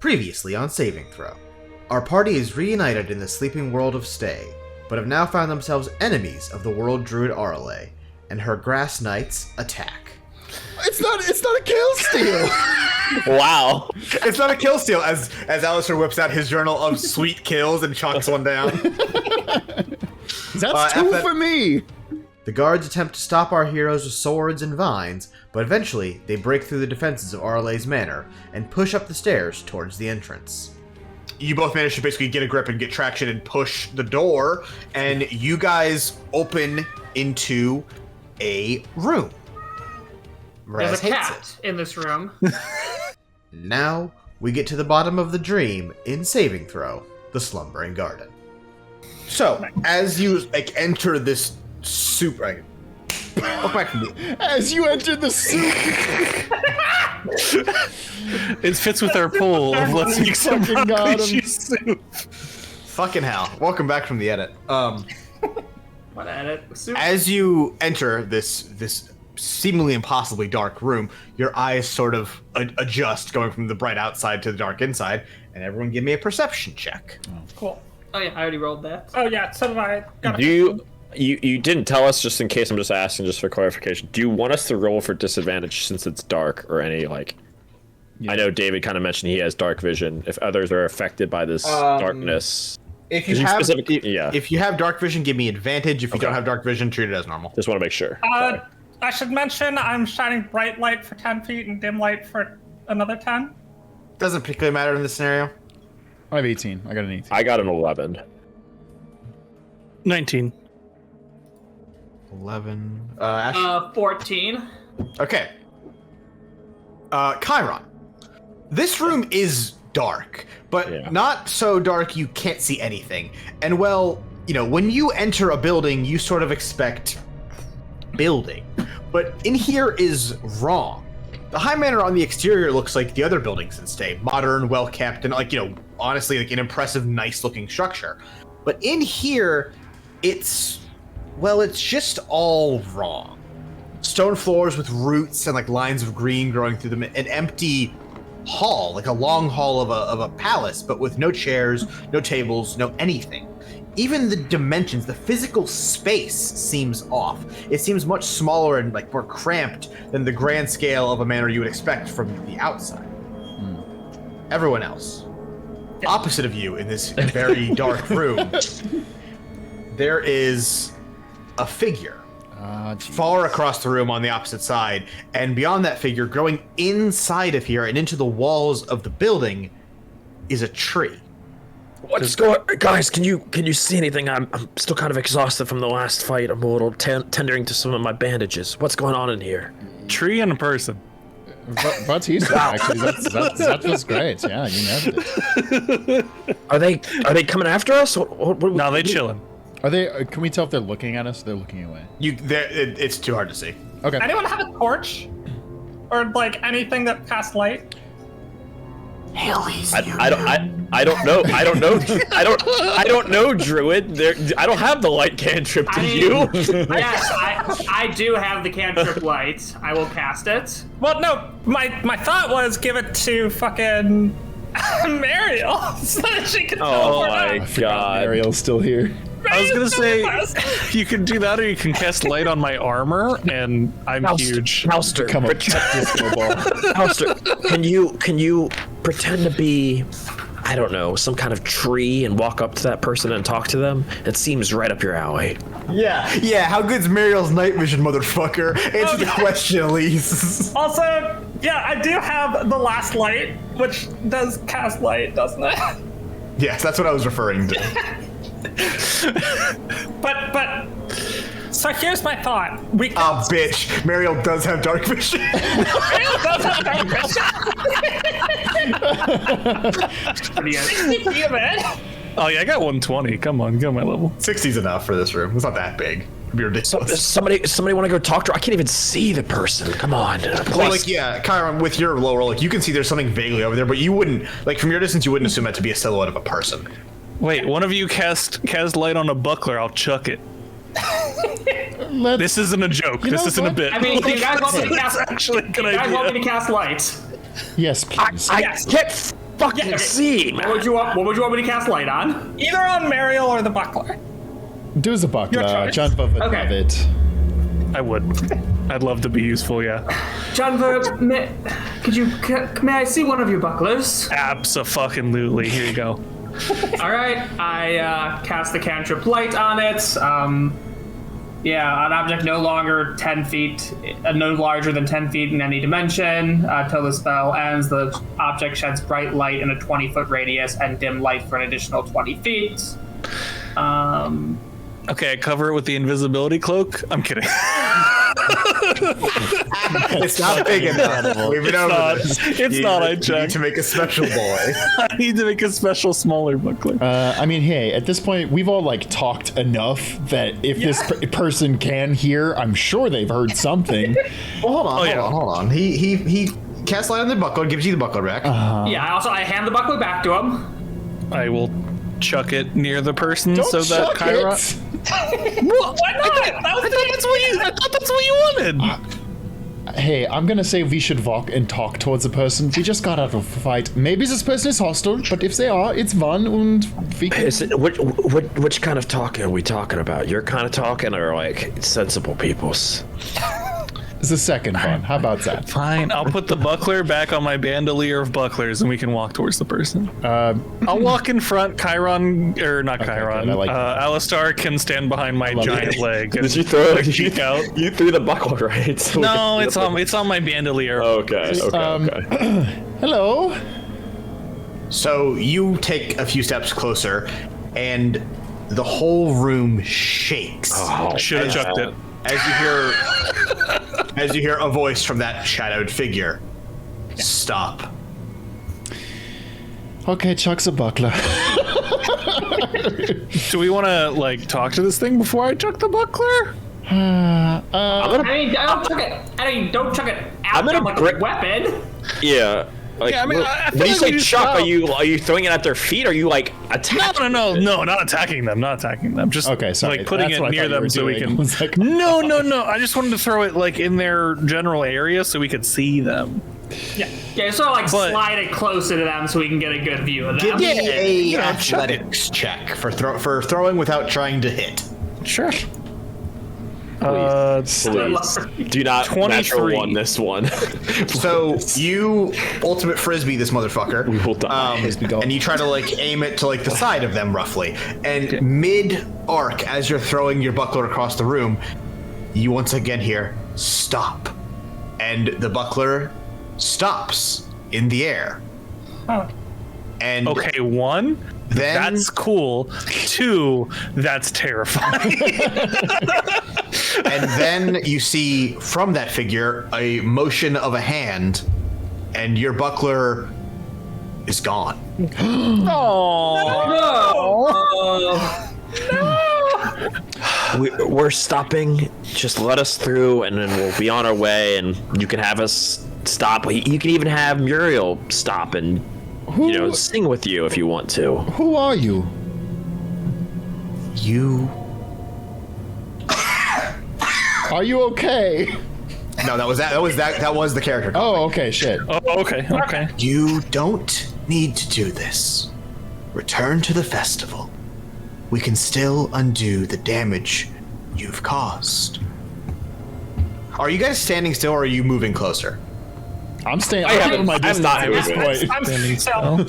Previously on Saving Throw. Our party is reunited in the sleeping world of Stay, but have now found themselves enemies of the world druid Arla, and her grass knights attack. It's not a kill steal. Wow. It's not a kill steal, as Alistair whips out his journal of sweet kills and chalks one down. That's two for me. The guards attempt to stop our heroes with swords and vines, but eventually they break through the defenses of Arla's manor and push up the stairs towards the entrance. You both manage to basically get a grip and get traction and push the door, and you guys open into a room. There's a cat in this room. Now we get to the bottom of the dream in Saving Throw, the Slumbering Garden. So, as you enter this soup, look back from me. As you enter the soup, it fits with our pool of let's make some broccoli cheese soup. Fucking hell! Welcome back from the edit. What edit? Soup? As you enter this seemingly impossibly dark room, your eyes sort of adjust, going from the bright outside to the dark inside. And everyone, give me a perception check. Cool. Oh yeah, I already rolled that. Oh yeah, so did I. You didn't tell us, just in case I'm just asking, just for clarification. Do you want us to roll for disadvantage since it's dark, or any like? Yeah. I know David kind of mentioned he has dark vision. If others are affected by this darkness, if you have dark vision, give me advantage. If you don't have dark vision, treat it as normal. Just want to make sure. I should mention I'm shining bright light for 10 feet and dim light for another 10. Doesn't particularly matter in this scenario. I have 18. I got an 18. I got an 11. 19. 11. Ash? 14. Okay. Chiron. This room is dark, but not so dark you can't see anything. And well, when you enter a building, you sort of expect building. But in here is wrong. The High Manor on the exterior looks like the other buildings in Stay. Modern, well-kept, and honestly, like an impressive, nice-looking structure. But in here, it's just all wrong. Stone floors with roots and lines of green growing through them. An empty hall, like a long hall of a palace, but with no chairs, no tables, no anything. Even the dimensions, the physical space seems off. It seems much smaller and more cramped than the grand scale of a manor you would expect from the outside. Everyone else, opposite of you in this very dark room, there is a figure far across the room on the opposite side, and beyond that figure, growing inside of here and into the walls of the building, is a tree. What's going, guys? Can you see anything? I'm still kind of exhausted from the last fight. I'm a little tendering to some of my bandages. What's going on in here? Tree and a person. Bautista, actually, that was great. Yeah, you nailed it. Are they coming after us? No, they chilling. Are they? Can we tell if they're looking at us? They're looking away. It's too hard to see. Okay. Anyone have a torch, or anything that casts light? Elise, I don't know. I don't know, Druid. I don't have the light cantrip. Do you? Yes, I do have the cantrip light. I will cast it. Well, no. My thought was give it to fucking Mariel so that she can. Oh my god, Mariel's still here. I was gonna say you can do that, or you can cast light on my armor, and I'm huge. Halster, come on, protect this snowball. Halster, can you pretend to be, I don't know, some kind of tree and walk up to that person and talk to them? It seems right up your alley. Yeah. How good's Mariel's night vision, motherfucker? Answer the question, Elise. Also, yeah, I do have the last light, which does cast light, doesn't it? Yes, that's what I was referring to. But so here's my thought. Bitch, Mariel does have dark vision. Mariel does have dark vision. Oh yeah, I got 120. Come on, get my level. 60's enough for this room. It's not that big. It'd be ridiculous. Somebody want to go talk to her? I can't even see the person. Come on. Well, Chiron, with your low roll, you can see there's something vaguely over there, but you wouldn't, from your distance, you wouldn't assume that to be a silhouette of a person. Wait, one of you cast light on a buckler. I'll chuck it. This isn't a joke. This isn't a bit. I mean, do you guys want me to cast? Actually, do you guys want me to cast light? Yes, please. I Yes. can't fucking see, man. What would you want me to cast light on? Either on Mariel or the buckler. Do the buckler. Your choice. John would Okay. love it. I would. I'd love to be useful, yeah. John, may I see one of your bucklers? Abso-fucking-lutely. Here you go. All right, I cast the cantrip light on it. An object no longer 10 feet, no larger than 10 feet in any dimension. Till the spell ends, the object sheds bright light in a 20-foot radius and dim light for an additional 20 feet. Okay, I cover it with the invisibility cloak. I'm kidding. It's not big enough. We've been over this. It's not. I You need checked. to make a special boy. I need to make a special smaller buckler. I mean, hey, at this point, we've all like talked enough that if this person can hear, I'm sure they've heard something. Well, hold yeah. on. He casts light on the buckler, gives you the buckler back. Yeah, I hand the buckler back to him. I will chuck it near the person Don't so that chuck Kyra. it. Why not? I thought that's what you wanted. Hey, I'm gonna say we should walk and talk towards the person. We just got out of a fight. Maybe this person is hostile, but if they are, it's fun and we can... Is it, which kind of talking are we talking about? Your kind of talking or like sensible people's? It's the second one. How about that? Fine, I'll put the buckler back on my bandolier of bucklers and we can walk towards the person. I'll walk in front. Chiron, or not Chiron, good, I like that. Alistar can stand behind my giant leg. And Did you throw like, peek out? You threw the buckler, right? So No, it's on my bandolier. Okay. Hello? So you take a few steps closer, and the whole room shakes. Should have chucked it. As you hear a voice from that shadowed figure. Stop. Okay, chuck's a buckler. Do we want to like talk to this thing before I chuck the buckler? Don't chuck it I'm out gonna like break- a weapon. Yeah. Like, Yeah, I mean, I feel when you like say we just chuck, stop. are you throwing it at their feet? Or are you like attacking? No, not attacking them. Not attacking them. Just Okay, sorry. like putting That's it what I near thought you them were so we doing. can. I was like, No. I just wanted to throw it like in their general area so we could see them. Yeah, sort of like But- slide it closer to them so we can get a good view of Give them. me a chuck it. athletics check for throwing without trying to hit. Sure. Please. Do not 23. natural one this one. So you ultimate frisbee this motherfucker. We will die. And you try to like aim it to like the side of them roughly. And mid arc, as you're throwing your buckler across the room, you once again hear stop. And the buckler stops in the air. And Okay, 1, then that's cool. 2, that's terrifying. and then you see from that figure a motion of a hand, and your buckler is gone. We're stopping. Just let us through, and then we'll be on our way. And you can have us stop. You can even have Muriel stop and sing with you if you want to. who are you? You. Are you okay? No, that was the character. Oh, okay, shit. Oh, okay. You don't need to do this. Return to the festival. We can still undo the damage you've caused. Are you guys standing still, or are you moving closer? I'm staying. I'm my not at this moving. point. I'm still.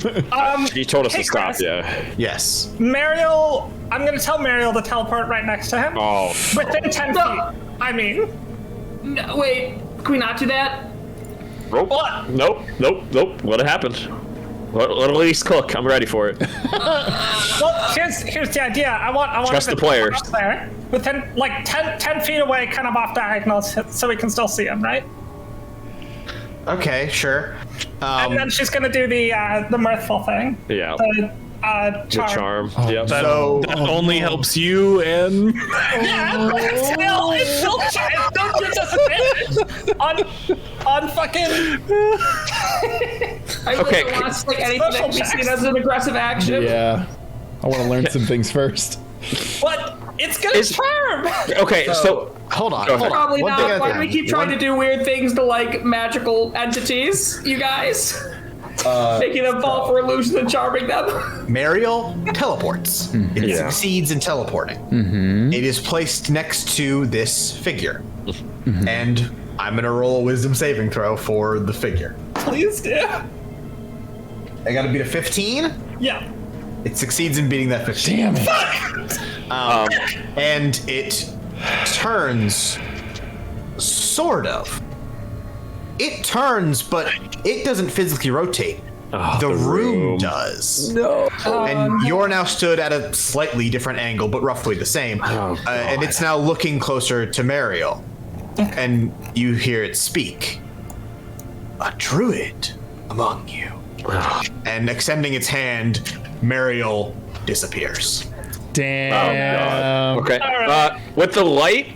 You told us Hey, to stop. Chris. Yeah. Yes. Mariel, I'm gonna tell Mariel to teleport right next to him. Oh. Within 10 No. feet. I mean, No, wait, can we not do that? Nope. What? Nope. Let it happen. Let Elise cook. I'm ready for it. well, here's the idea. I want Trust him the to players. up there, within like 10 feet away, kind of off diagonal, so we can still see him, right? Okay, sure. And then she's gonna do the mirthful thing. Yeah. The charm. The charm. Yep. So That only helps you and Yeah, but it's still disadvantage on fucking. I Okay, really want to like anything that can be seen as an aggressive action. Yeah. I want to learn some things first. What? It's gonna charm. Okay, so hold on. Probably One thing not. at a Why do we time. keep trying to do weird things to like magical entities, you guys? Making them fall for illusions and charming them. Mariel teleports. It succeeds in teleporting. It is placed next to this figure. And I'm going to roll a wisdom saving throw for the figure. Please do. I got to beat a 15. Yeah. It succeeds in beating that 15. Damn it. And it turns, sort of. It turns, but it doesn't physically rotate. The room does. no. And you're now stood at a slightly different angle, but roughly the same. And it's now looking closer to Mariel. And you hear it speak. A druid among you. And extending its hand, Mariel disappears. Damn. Okay. With the light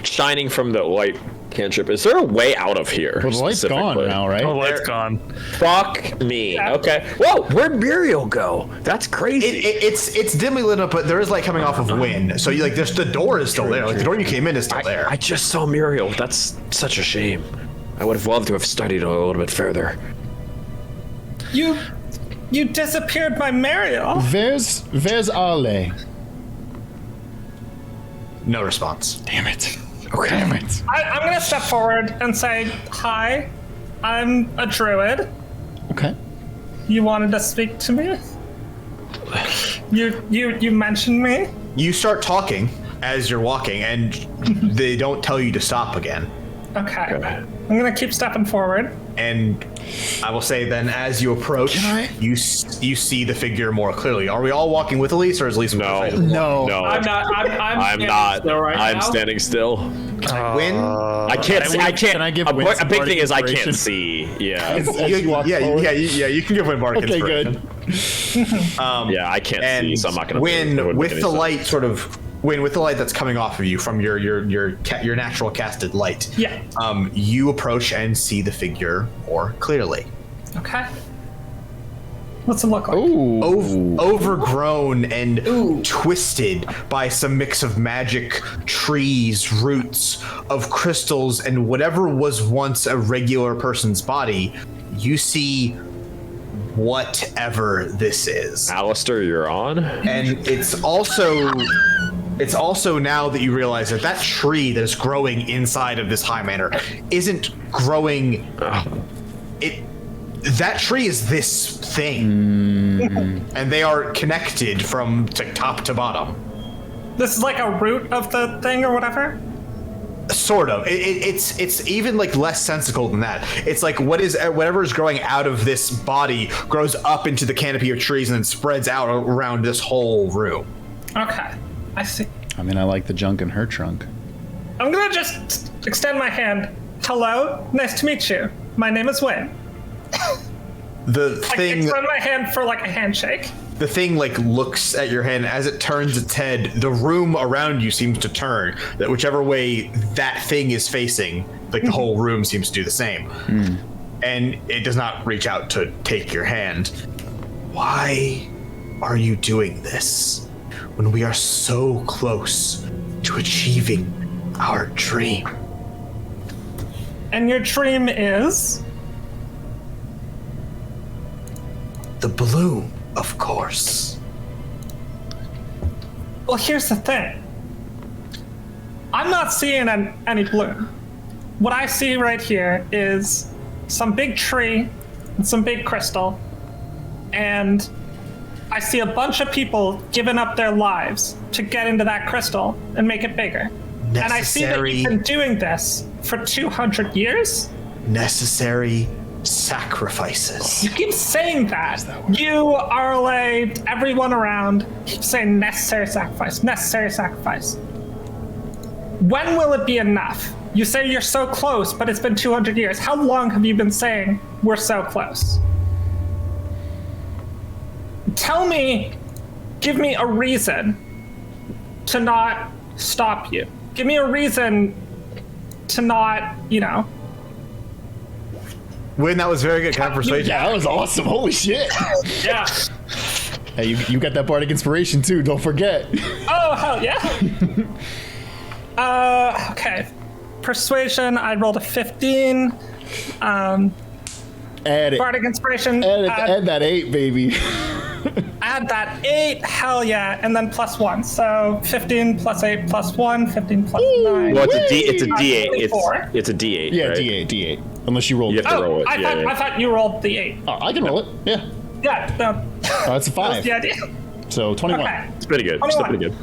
shining from the light cantrip, is there a way out of here? Well, the light's gone now, right? Oh, light's gone. Fuck me. Okay. Whoa, where'd Muriel go? That's crazy. It's dimly lit up, but there is light coming off of wind. So you like, there's the door is still there. Like the door you came in is still there. I just saw Muriel. That's such a shame. I would have loved to have studied a little bit further. You disappeared by Mariel. Where's Arla? No response. Damn it. Okay. Damn it. I'm gonna step forward and say, hi, I'm a druid. Okay. You wanted to speak to me? You mentioned me? You start talking as you're walking, and they don't tell you to stop again. Okay. I'm gonna keep stepping forward. And I will say then, as you approach, you see the figure more clearly. Are we all walking with Elise, or is Elise? No. I'm not. I'm not. Still right I'm now. standing still. Win? I can't see. I can't. Can I give a Win some big thing is I inspiration? can't see. Yeah. You can give Win bardic Okay, inspiration. good. Yeah, I can't And see, so I'm not gonna. Win with the light, sort of. Win with the light that's coming off of you from your natural casted light. Yeah. You approach and see the figure more clearly. Okay. What's it look like? Overgrown and twisted by some mix of magic, trees, roots, of crystals, and whatever was once a regular person's body, you see whatever this is. Alistair, you're on. And it's also now that you realize that tree that is growing inside of this high manor isn't growing. That tree is this thing, and they are connected from top to bottom. This is like a root of the thing or whatever? Sort of. It's even like less sensical than that. It's like whatever is growing out of this body grows up into the canopy of trees and then spreads out around this whole room. Okay. I see. I mean, I like the junk in her trunk. I'm gonna just extend my hand. Hello, nice to meet you. My name is Win. The I thing extend my hand for like a handshake. The thing like looks at your hand as it turns its head. The room around you seems to turn. That whichever way that thing is facing, like the whole room seems to do the same. And it does not reach out to take your hand. Why are you doing this when we are so close to achieving our dream? And your dream is? The bloom, of course. Well, here's the thing. I'm not seeing any bloom. What I see right here is some big tree and some big crystal, and I see a bunch of people giving up their lives to get into that crystal and make it bigger. And I see that you've been doing this for 200 years? Necessary sacrifices. You keep saying that. You, Arla, everyone around keep saying necessary sacrifice, necessary sacrifice. When will it be enough? You say you're so close, but it's been 200 years. How long have you been saying we're so close? Tell me, give me a reason to not stop you. Give me a reason to not, Win, that was very good. Can I persuade you? Yeah, that was awesome. Holy shit. Yeah. Hey, you got that bardic inspiration too. Don't forget. Oh hell yeah. Okay. Persuasion. I rolled a 15. Add it. Bardic inspiration. Add that 8, baby. Add that 8. Hell yeah. And then +1. So 15 plus 8 plus 1. 15 plus 9. Well, it's a D8. 24. It's a D8. Yeah, right? D8. Unless you roll. You have to roll it. I thought you rolled the 8. Oh, I can roll it. Yeah. Yeah. No. That's a 5. That's the idea. So 21. Okay. It's pretty good. It's still pretty good.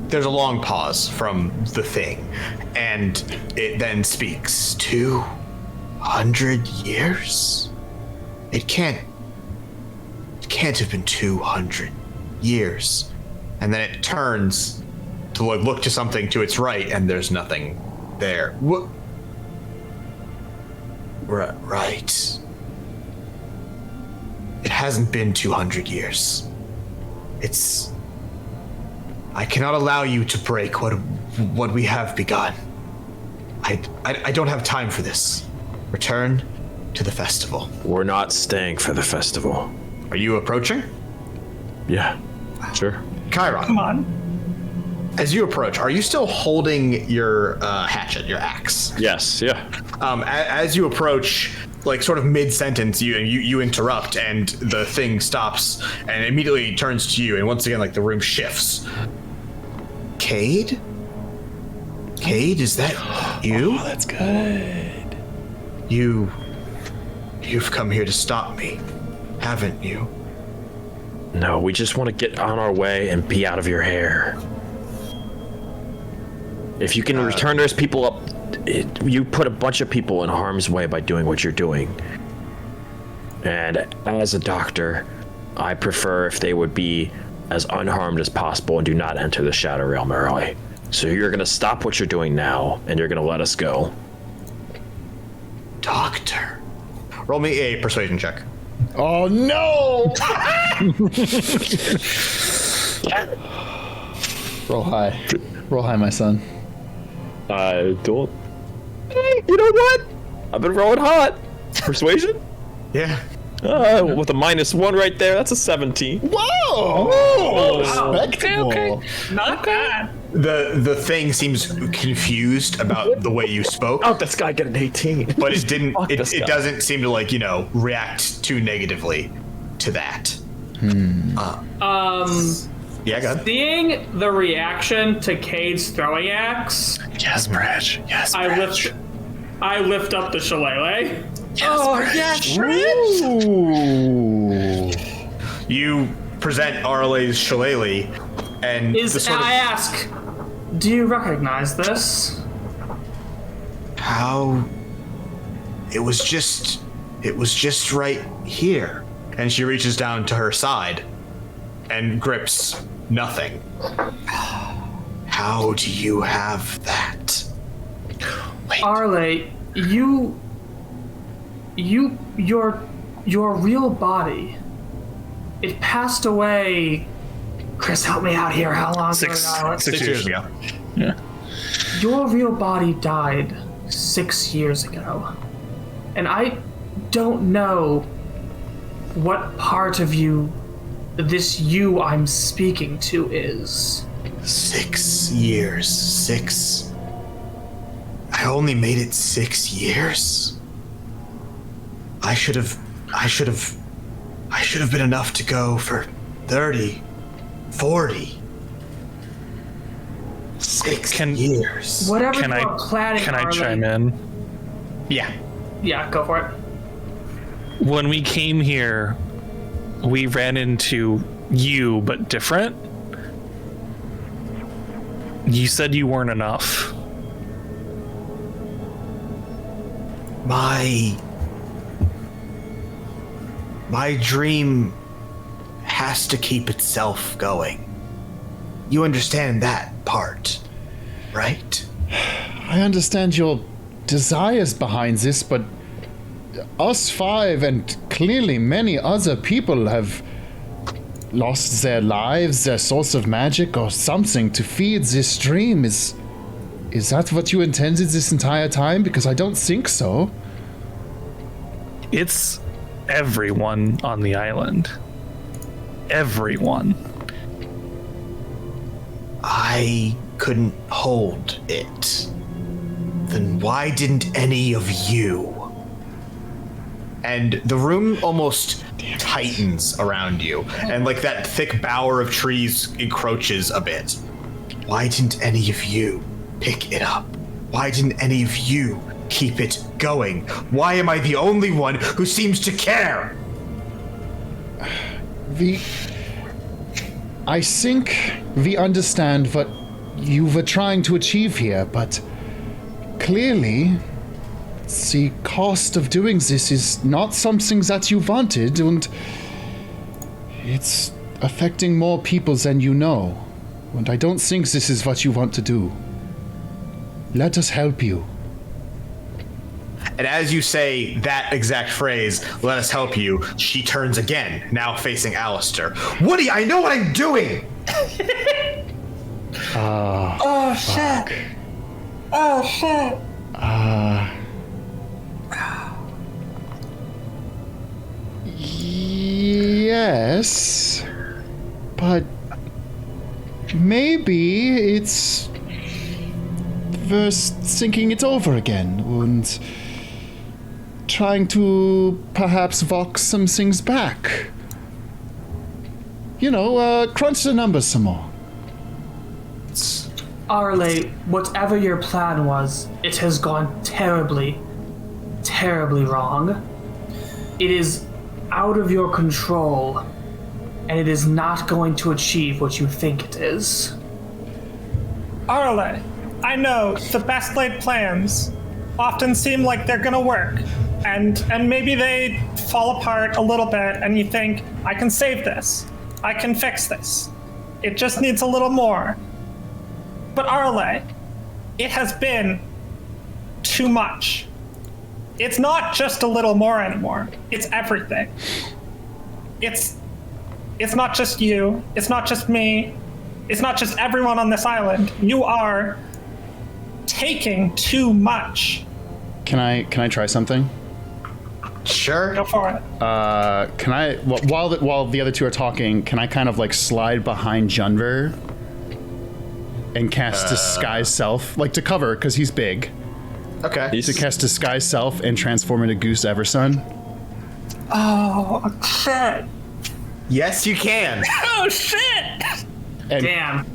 There's a long pause from the thing, and it then speaks. 200 years? It can't have been 200 years. And then it turns to look to something to its right, and there's nothing there. What? Right. It hasn't been 200 years. I cannot allow you to break what we have begun. I don't have time for this. Return to the festival. We're not staying for the festival. Are you approaching? Yeah, sure. Chiron, Come on. as you approach, are you still holding your hatchet, your axe? Yes, yeah. As you approach, like sort of mid-sentence, you interrupt, and the thing stops and immediately turns to you, and once again, like the room shifts. Cade? Cade, is that you? Oh, that's good. You've come here to stop me, haven't you? No, we just want to get on our way and be out of your hair. If you can return those people up, you put a bunch of people in harm's way by doing what you're doing. And as a doctor, I prefer if they would be as unharmed as possible and do not enter the Shadow Realm early. So you're going to stop what you're doing now, and you're going to let us go. Doctor. Roll me a persuasion check. Oh no! Roll high. Roll high, my son. Don't. Hey, you know what? I've been rolling hot. Persuasion? Yeah. With a -1 right there, that's a 17. Whoa! Respectable. Okay. Not bad. The thing seems confused about the way you spoke. Oh, this guy got an 18. But it didn't. Fuck this It guy. doesn't seem to react too negatively to that. Yeah, go ahead. Seeing the reaction to Cade's throwing axe, Yes, Prij. Yes, I lift up the shillelagh. Ooh. You present Arla's shillelagh, and I ask, do you recognize this? how it was just right here. And she reaches down to her side and grips nothing. How do you have that? Arla, your real body, it passed away. Chris, help me out here. How long ago? 6 years ago. Yeah. Your real body died 6 years ago. And I don't know what part of you this you I'm speaking to is. 6 years. I only made it 6 years. I should have been enough to go for 30, 40. 6 years. Whatever Can you're planning, Can I Arla- chime in? Yeah. Yeah, go for it. When we came here, we ran into you, but different. You said you weren't enough. My dream has to keep itself going. You understand that part, right? I understand your desires behind this, but us 5 and clearly many other people have lost their lives, their source of magic or something to feed this dream. Is that what you intended this entire time? Because I don't think so. It's everyone on the island. Everyone. I couldn't hold it. Then why didn't any of you? And the room almost tightens around you, and like that thick bower of trees encroaches a bit. Why didn't any of you pick it up? Why didn't any of you keep it going? Why am I the only one who seems to care? I think we understand what you were trying to achieve here, but clearly the cost of doing this is not something that you wanted, and it's affecting more people than you know. And I don't think this is what you want to do. Let us help you. And as you say that exact phrase, let us help you, she turns again, now facing Alistair. Woody, I know what I'm doing! Oh shit! Oh shit! Yes, but maybe it's worth thinking it over again and trying to perhaps walk some things back. You know, crunch the numbers some more. Arla, whatever your plan was, it has gone terribly, terribly wrong. It is out of your control, and it is not going to achieve what you think it is. Arla, I know the best laid plans often seem like they're gonna work, and maybe they fall apart a little bit, and you think, I can save this, I can fix this. It just needs a little more. But Arla, it has been too much. It's not just a little more anymore. It's everything. It's not just you. It's not just me. It's not just everyone on this island. You are taking too much. Can I try something? Sure. Go for it. Can I, while the other two are talking, can I kind of like slide behind Junver and cast Disguise Self, like to cover, because he's big. Okay. To cast Disguise Self and transform into Goose Everson. Oh, shit. Yes, you can. Oh, shit. And, Damn.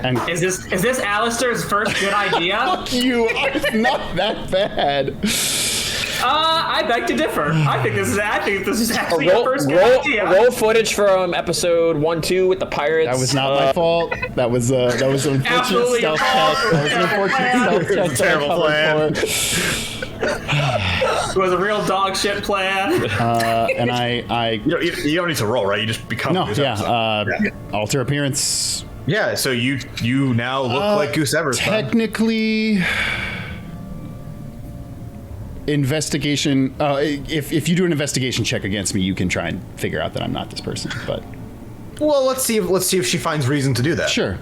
And Is this Alistair's first good idea? fuck you! It's not that bad. I beg to differ. I think this is actually the first good idea. Roll footage from episode 1-2 with the pirates. That was not my fault. That was an unfortunate Absolutely stealth your check. fault. That was an unfortunate stealth check. Terrible plan. It was a real dog shit plan. And I You don't need to roll, right? You just become. no, Goose yeah, Everson. alter appearance. Yeah. So you now look like Goose Everson. Technically, investigation. If you do an investigation check against me, you can try and figure out that I'm not this person. But Well, let's see if she finds reason to do that. sure.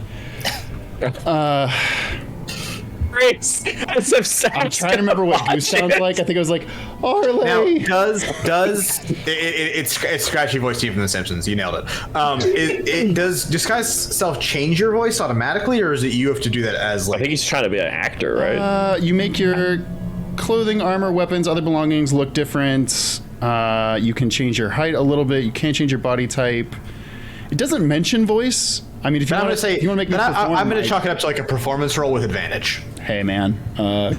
Grace, as if Sam I'm trying to remember what Goose sounds like. I think it was like Arla. Now, does it's scratchy voice to you from The Simpsons? You nailed it. Does Disguise Self change your voice automatically, or is it you have to do that as I like? think he's trying to be an actor, right? You make your clothing, armor, weapons, other belongings look different. You can change your height a little bit. You can't change your body type. It doesn't mention voice. I mean, if you want to make me perform, I'm going to chalk it up to like a performance roll with advantage. Hey man,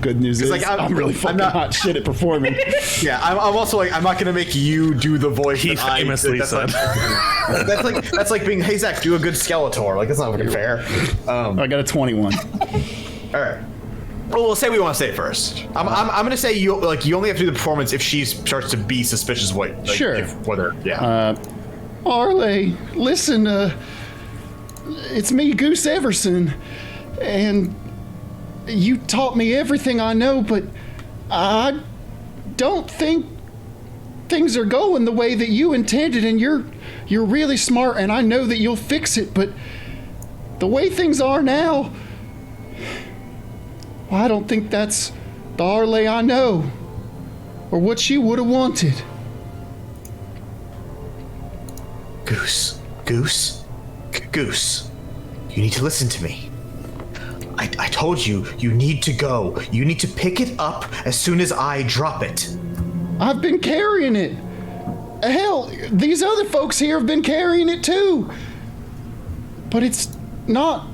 good news is like, I'm really fucking hot shit at performing. Yeah, I'm also like, I'm not going to make you do the voice. He famously said. That's like being, hey Zach, do a good Skeletor. Like, that's not fucking fair. I got a 21. All right. Well, we'll say we want to say it first. I'm going to say you only have to do the performance if she starts to be suspicious. Sure. Yeah. Arla, listen, it's me, Goose Everson, and you taught me everything I know, but I don't think things are going the way that you intended, and you're really smart, and I know that you'll fix it, but the way things are now, well, I don't think that's the Arla I know, or what she would have wanted. Goose. You need to listen to me. I told you, you need to go. You need to pick it up as soon as I drop it. I've been carrying it. Hell, these other folks here have been carrying it too. But it's not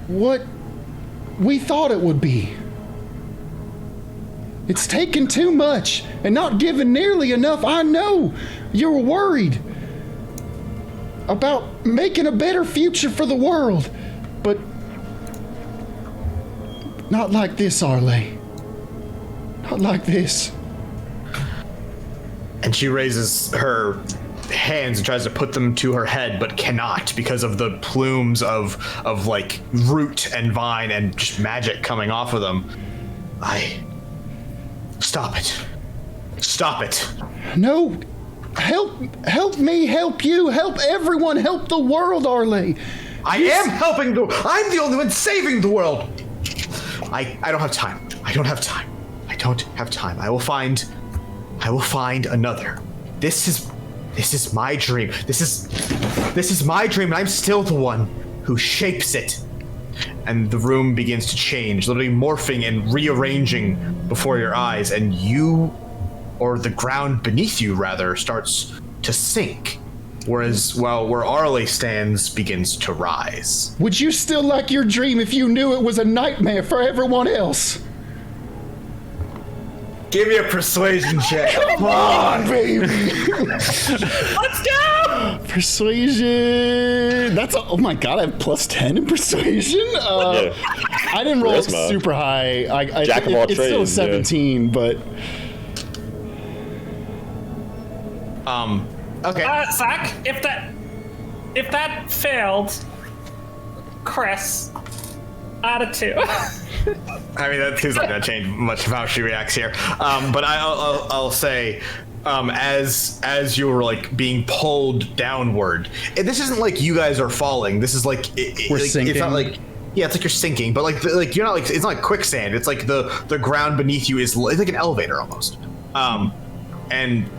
what we thought it would be. It's taken too much and not given nearly enough. I know you're worried about making a better future for the world, but not like this, Arla. Not like this. And she raises her hands and tries to put them to her head, but cannot because of the plumes of like root and vine and just magic coming off of them. Stop it. No. Help me, help you, help everyone, help the world, Arla. I'm the only one saving the world. I don't have time. I don't have time. I will find another. This is my dream. This is my dream, and I'm still the one who shapes it. And the room begins to change, literally morphing and rearranging before your eyes, and you, or the ground beneath you rather, starts to sink. Whereas, where Arla stands begins to rise. Would you still like your dream if you knew it was a nightmare for everyone else? Give me a persuasion check. Come on, baby. Let's go! Persuasion. Oh my god, I have +10 in persuasion? I didn't roll Charisma. super high. Jack of all it's still a trades, 17, but... Okay. Zach, if that failed, Chris, out of 2. I mean, that seems like that change much of how she reacts here. But I'll say, as you're like being pulled downward, this isn't like you guys are falling. This is like We're sinking. It's not like it's like you're sinking, but like you're not like it's not like quicksand. It's like the ground beneath you is it's like an elevator almost. And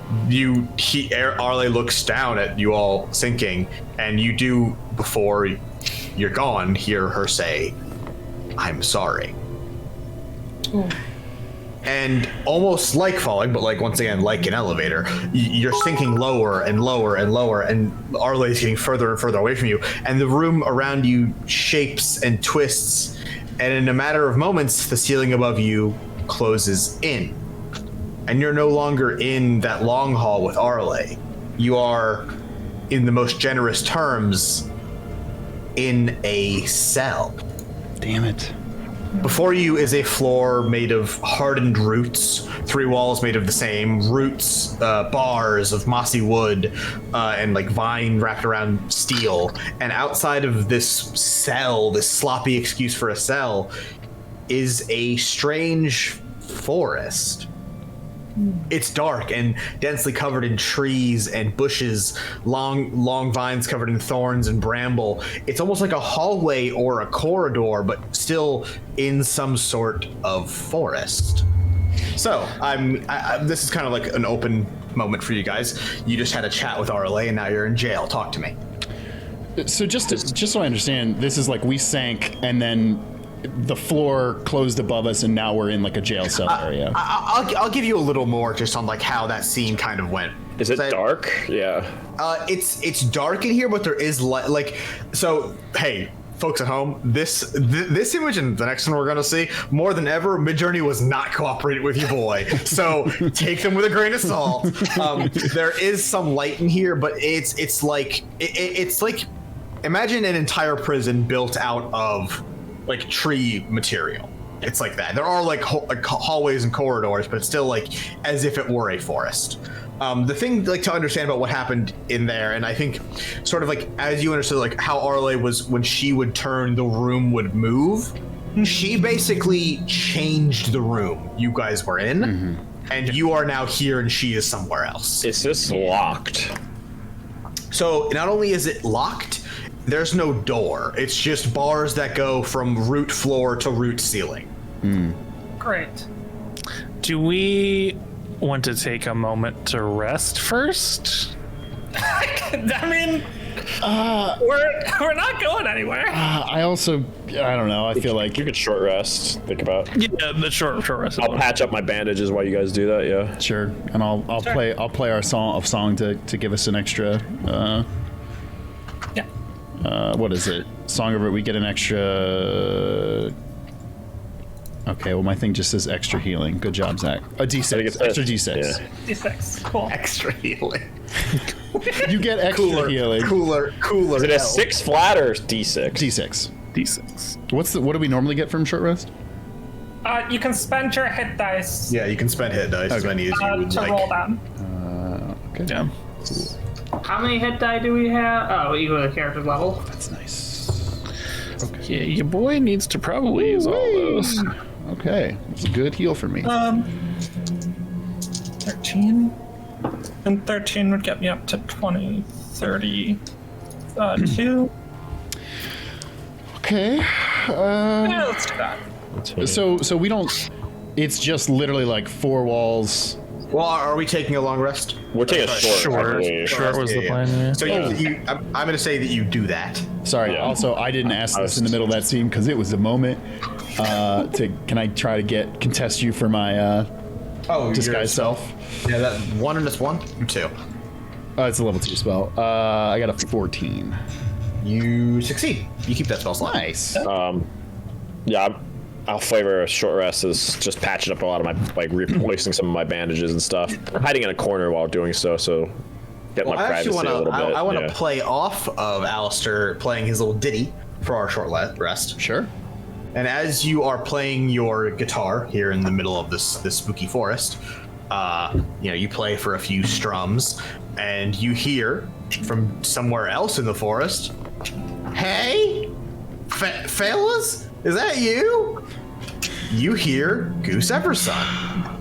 Arla looks down at you all sinking, and you do, before you're gone, hear her say, "I'm sorry." And almost like falling, but like once again, like an elevator, you're sinking lower and lower and lower, and Arla is getting further and further away from you, and the room around you shapes and twists, and in a matter of moments, the ceiling above you closes in. And you're no longer in that long hall with Arla. You are, in the most generous terms, in a cell. Damn it. Before you is a floor made of hardened roots, 3 walls made of the same roots, bars of mossy wood, and like vine wrapped around steel. And outside of this cell, this sloppy excuse for a cell, is a strange forest. It's dark and densely covered in trees and bushes, long vines covered in thorns and bramble. It's almost like a hallway or a corridor, but still in some sort of forest. So this is kind of like an open moment for you guys. You just had a chat with Arla, and now you're in jail. Talk to me. So just so I understand, this is like we sank and then the floor closed above us, and now we're in like a jail cell area. I'll give you a little more just on like how that scene kind of went. Is it dark? Yeah. It's dark in here, but there is like so. Hey, folks at home, this image and the next one we're gonna see, more than ever, Midjourney was not cooperating with you, boy. So take them with a grain of salt. There is some light in here, but it's like imagine an entire prison built out of like tree material. It's like that. There are like hallways and corridors, but it's still like as if it were a forest. The thing like to understand about what happened in there, and I think sort of like as you understood like how Arla was, when she would turn, the room would move. She basically changed the room you guys were in, and you are now here and she is somewhere else. Is this locked? So not only is it locked, there's no door. It's just bars that go from root floor to root ceiling. Great. Do we want to take a moment to rest first? I mean, we're not going anywhere. I don't know. I feel like you could short rest. Think about. Yeah, the short rest. I'll patch up my bandages while you guys do that. Yeah. sure, and I'll play our song to give us an extra. Yeah. What is it? Song of it. We get an extra. Okay, well my thing just says extra healing. Good job, Zach. A D6. Extra D6. Yeah. D6. Cool. Extra healing. You get extra healing. Cooler. Is it a hell. 6 flat or D6? D6. D6. What do we normally get from short rest? You can spend your hit dice Yeah, you can spend hit dice as many as you would to like. roll them. Okay. Yeah. How many hit die do we have? Oh, equal to the character level. That's nice. Yeah, your boy needs to probably use all those. Okay, it's a good heal for me. 13. And 13 would get me up to 20, 30, 2. Okay. Yeah, let's do that. So we don't. It's just literally like 4 walls. Well, are we taking a long rest? We're taking a short. Short was the plan. Yeah. So I'm going to say that you do that. Sorry. Yeah. Also, I didn't ask this in the middle of that scene because it was a moment. Can I try to contest you for my disguise self? Yeah, that 1 and it's 1 or 2. It's a level 2 spell. I got a 14. You succeed. You keep that spell slot. Nice. Yeah, I'll flavor a short rest as just patching up a lot of my, like, replacing some of my bandages and stuff. I'm hiding in a corner while doing so get my privacy a little bit. I want to play off of Alistair playing his little ditty for our short rest. Sure. And as you are playing your guitar here in the middle of this spooky forest, you play for a few strums, and you hear from somewhere else in the forest, "Hey, fellas, is that you?" You hear Goose Everson.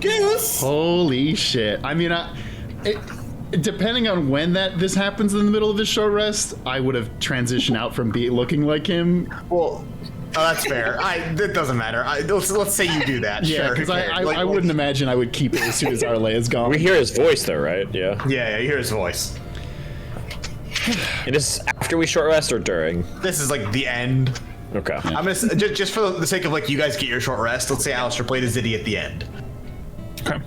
Goose. Holy shit! I mean, depending on when this happens in the middle of this short rest, I would have transitioned out from looking like him. Well. Oh, that's fair. That doesn't matter. Let's say you do that. Yeah, sure, because I wouldn't imagine I would keep it as soon as Arla is gone. We hear his voice though, right? Yeah. Yeah, you hear his voice. And this is after we short rest or during? This is like the end. Okay. I'm gonna just for the sake of like you guys get your short rest. Let's say Alistair played a Ziddy at the end. Okay.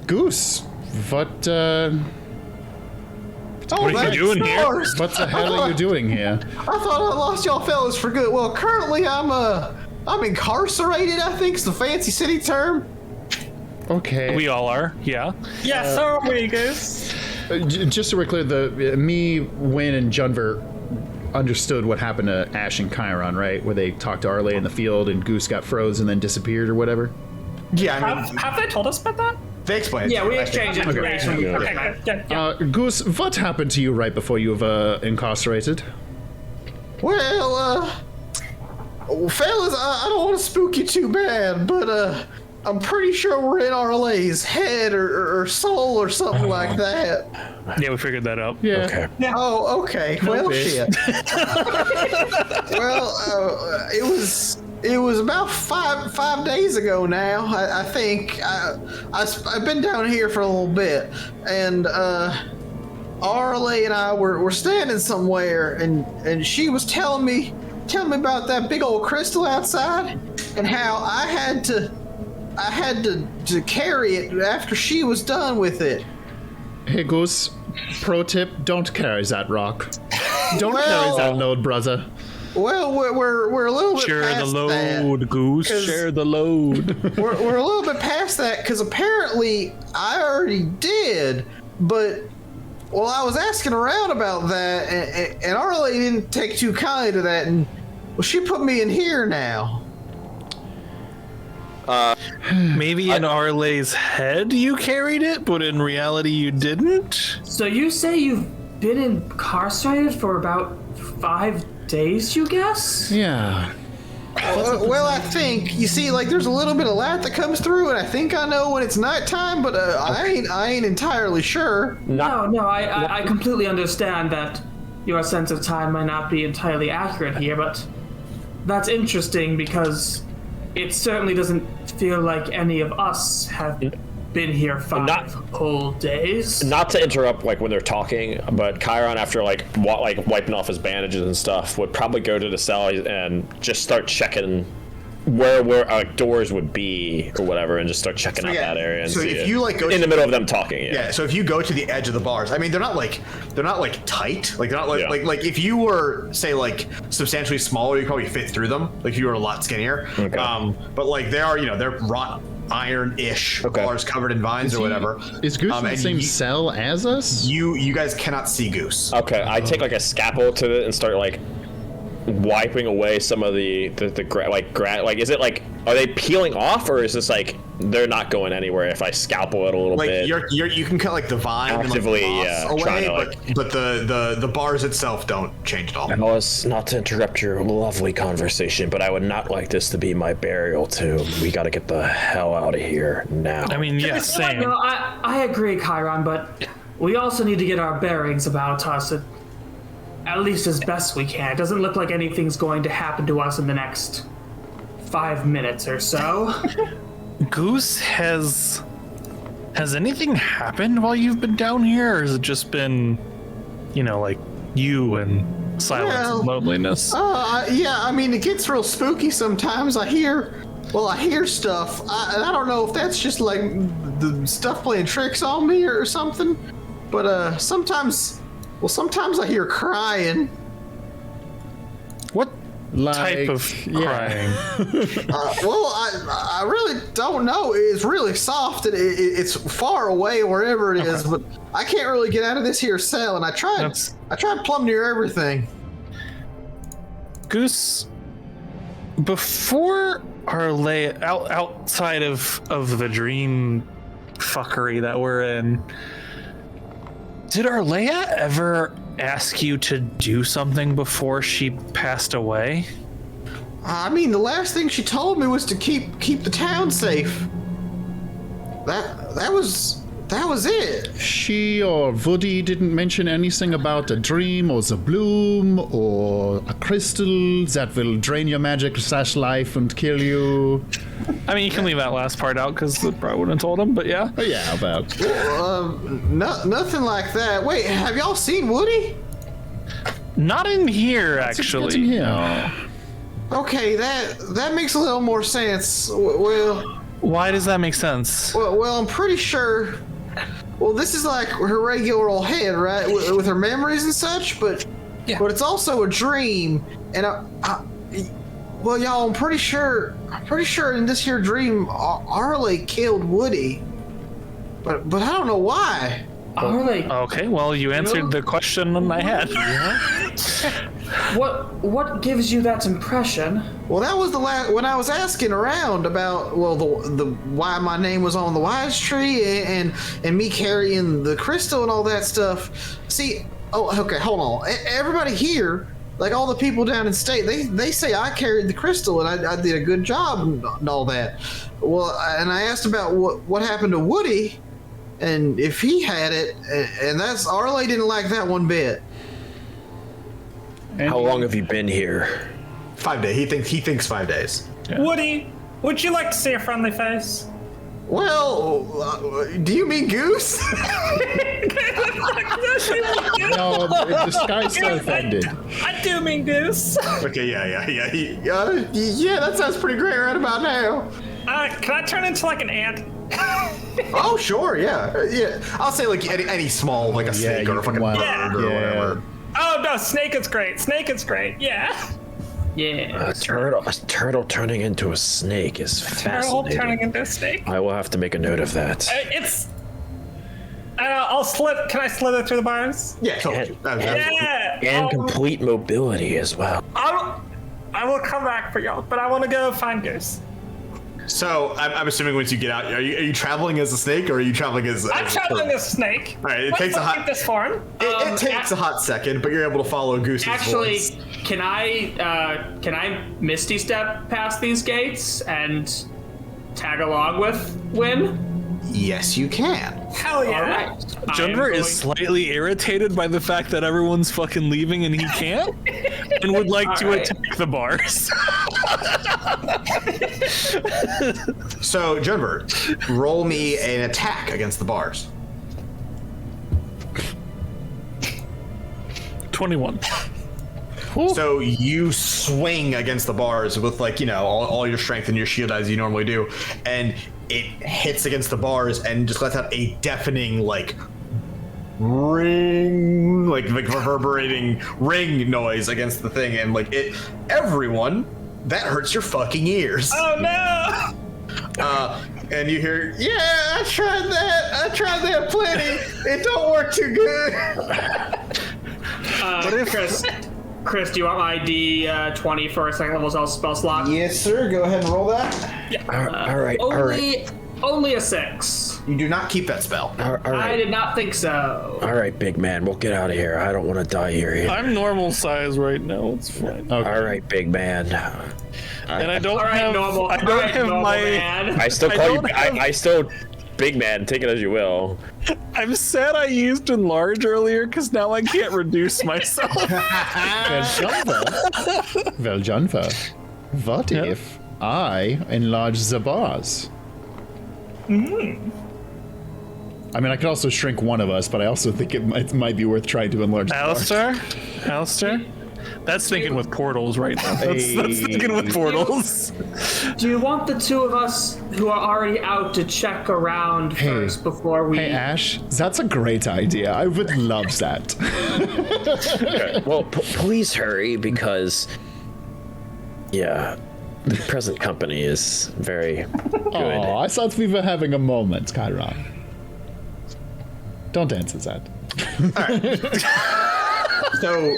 Goose, what? What are you doing here? What the hell are you doing here? I thought I lost y'all fellas for good. Well, currently I'm incarcerated. I think is the fancy city term. Okay. We all are. Yeah. Yeah, so are we, Goose. Just so we're clear, me, Wynn, and Junver understood what happened to Ash and Chiron, right? Where they talked to Arla in the field and Goose got froze and then disappeared or whatever? Yeah, I mean, Have they told us about that? they explained. Yeah, we exchanged information. Okay, good. Yeah. Goose, what happened to you right before you were incarcerated? Well, fellas, I don't want to spook you too bad, but I'm pretty sure we're in Arla's head or soul or something like that. Yeah, we figured that out. Yeah. Okay. Oh, okay. Well, bitch. shit. Well, it was about five days ago now. I think I've been down here for a little bit, and Arla and I were standing somewhere, and she was telling me about that big old crystal outside, and how I had to carry it after she was done with it. Hey, Goose, pro tip, don't carry that rock. Don't carry that load, brother. Well, we're a little bit Share the past load, that, Goose. 'cause Share the load. We're a little bit past that because apparently I already did, but well, I was asking around about that, and Arla didn't take too kindly to that, and well, she put me in here now. Maybe in Arle's head you carried it, but in reality you didn't? So you say you've been incarcerated for about 5 days, you guess? Yeah. Well, I think you see, like, there's a little bit of light that comes through, and I think I know when it's nighttime, but I ain't entirely sure. No, I completely understand that your sense of time might not be entirely accurate here, but that's interesting because it certainly doesn't feel like any of us have been here 5 whole days. Not to interrupt, like when they're talking, but Chiron, after like wiping off his bandages and stuff, would probably go to the cell and just start checking where doors would be or whatever, and just start checking out that area. And so if you like go in the middle of them talking, yeah. So if you go to the edge of the bars, I mean, they're not like tight. Like they're not like if you were say like substantially smaller, you probably fit through them. Like if you were a lot skinnier. Okay. But like they are, they're wrought iron-ish bars covered in vines or whatever. Is Goose in the same cell as us? You guys cannot see Goose. Okay, I take like a scalpel to it and start like wiping away some of the is it like, are they peeling off, or is this like they're not going anywhere if I scalpel it a little bit? You can cut like the vine actively and, like, away, but the bars itself don't change at all. And was not to interrupt your lovely conversation, but I would not like this to be my burial tomb. We got to get the hell out of here now. I mean, yeah, same. No, I agree, Chiron, but we also need to get our bearings about us. At least as best we can. It doesn't look like anything's going to happen to us in the next 5 minutes or so. Goose, has anything happened while you've been down here, or has it just been, like you and silence and loneliness? Yeah, I mean, it gets real spooky sometimes. I hear stuff. I don't know if that's just like the stuff playing tricks on me or something, but sometimes I hear crying. What type of crying? I really don't know. It's really soft and it's far away wherever it is, but I can't really get out of this here cell. And I tried plumb near everything. Goose, before Arla, outside of the dream fuckery that we're in, did Arelaa ever ask you to do something before she passed away? I mean, the last thing she told me was to keep the town safe. That was it. She or Woody didn't mention anything about a dream or the bloom or a crystal that will drain your magic / life and kill you. I mean, you can leave that last part out because it probably wouldn't have told him, but yeah. Oh, yeah, about. Nothing like that. Wait, have y'all seen Woody? Not in here, actually. It's in here. No. Okay, that makes a little more sense. Well, why does that make sense? Well, I'm pretty sure. Well, this is like her regular old head, right, with her memories and such. But it's also a dream, and well, y'all, I'm pretty sure in this here dream, Arla killed Woody, but I don't know why. Okay, well, you answered the question I had. What gives you that impression? Well, that was the last when I was asking around about the why my name was on the wise tree and me carrying the crystal and all that stuff. See, okay, hold on. Everybody here, like all the people down in state, they say I carried the crystal and I did a good job and all that. Well, and I asked about what happened to Woody, and if he had it, and that's Arla didn't like that one bit. How long have you been here? 5 days. He thinks 5 days. Yeah. Woody, would you like to see a friendly face? Well, do you mean Goose? No, the sky's so offended. I do mean Goose. Okay, yeah, that sounds pretty great right about now. Can I turn into like an ant? Oh, sure, yeah. I'll say like any small, like a snake or a fucking bird or whatever. Oh no, snake is great. Yeah. A turtle turning into a snake is fascinating. Turtle turning into a snake. I will have to make a note of that. I'll slip. Can I slither through the bars? Yeah, totally. And complete mobility as well. I will come back for y'all, but I want to go find Goose. So I'm assuming once you get out, are you traveling as a snake or are you traveling as? I'm traveling as a snake. All right, it takes a hot. Keep this form. It takes a hot second, but you're able to follow Goose's voice. Can I Misty Step past these gates and tag along with Win? Yes, you can. Hell yeah! All right. Jennifer is slightly irritated by the fact that everyone's fucking leaving and he can't, and would like to attack the bars. So, Junbert, roll me an attack against the bars. 21. So you swing against the bars with all your strength and your shield as you normally do, and it hits against the bars and just lets out a deafening ring, reverberating ring noise against the thing, and everyone, that hurts your fucking ears. Oh no! And you hear, yeah, I tried that plenty. It don't work too good. Chris, do you want my D20 for a second level spell slot? Yes, sir. Go ahead and roll that. Yeah. All right. Only a 6. You do not keep that spell. All right. I did not think so. All right, big man. We'll get out of here. I don't want to die here. I'm normal size right now. It's fine. Okay. All right, big man. And I don't All right, have. normal. I don't have normal my. man. I still call you. I still, big man. Take it as you will. I'm sad I used enlarge earlier because now I can't reduce myself. Well, Janva, what if I enlarge the bars? I mean, I could also shrink one of us, but I also think it might be worth trying to enlarge the bars. Alistair? That's thinking with portals right now. That's thinking with portals. Do you want the two of us who are already out to check around first before we... Hey, Ash, that's a great idea. I would love that. Okay. Well, please hurry because, the present company is very good. Oh, I thought we were having a moment, Chiron. Don't answer that. So,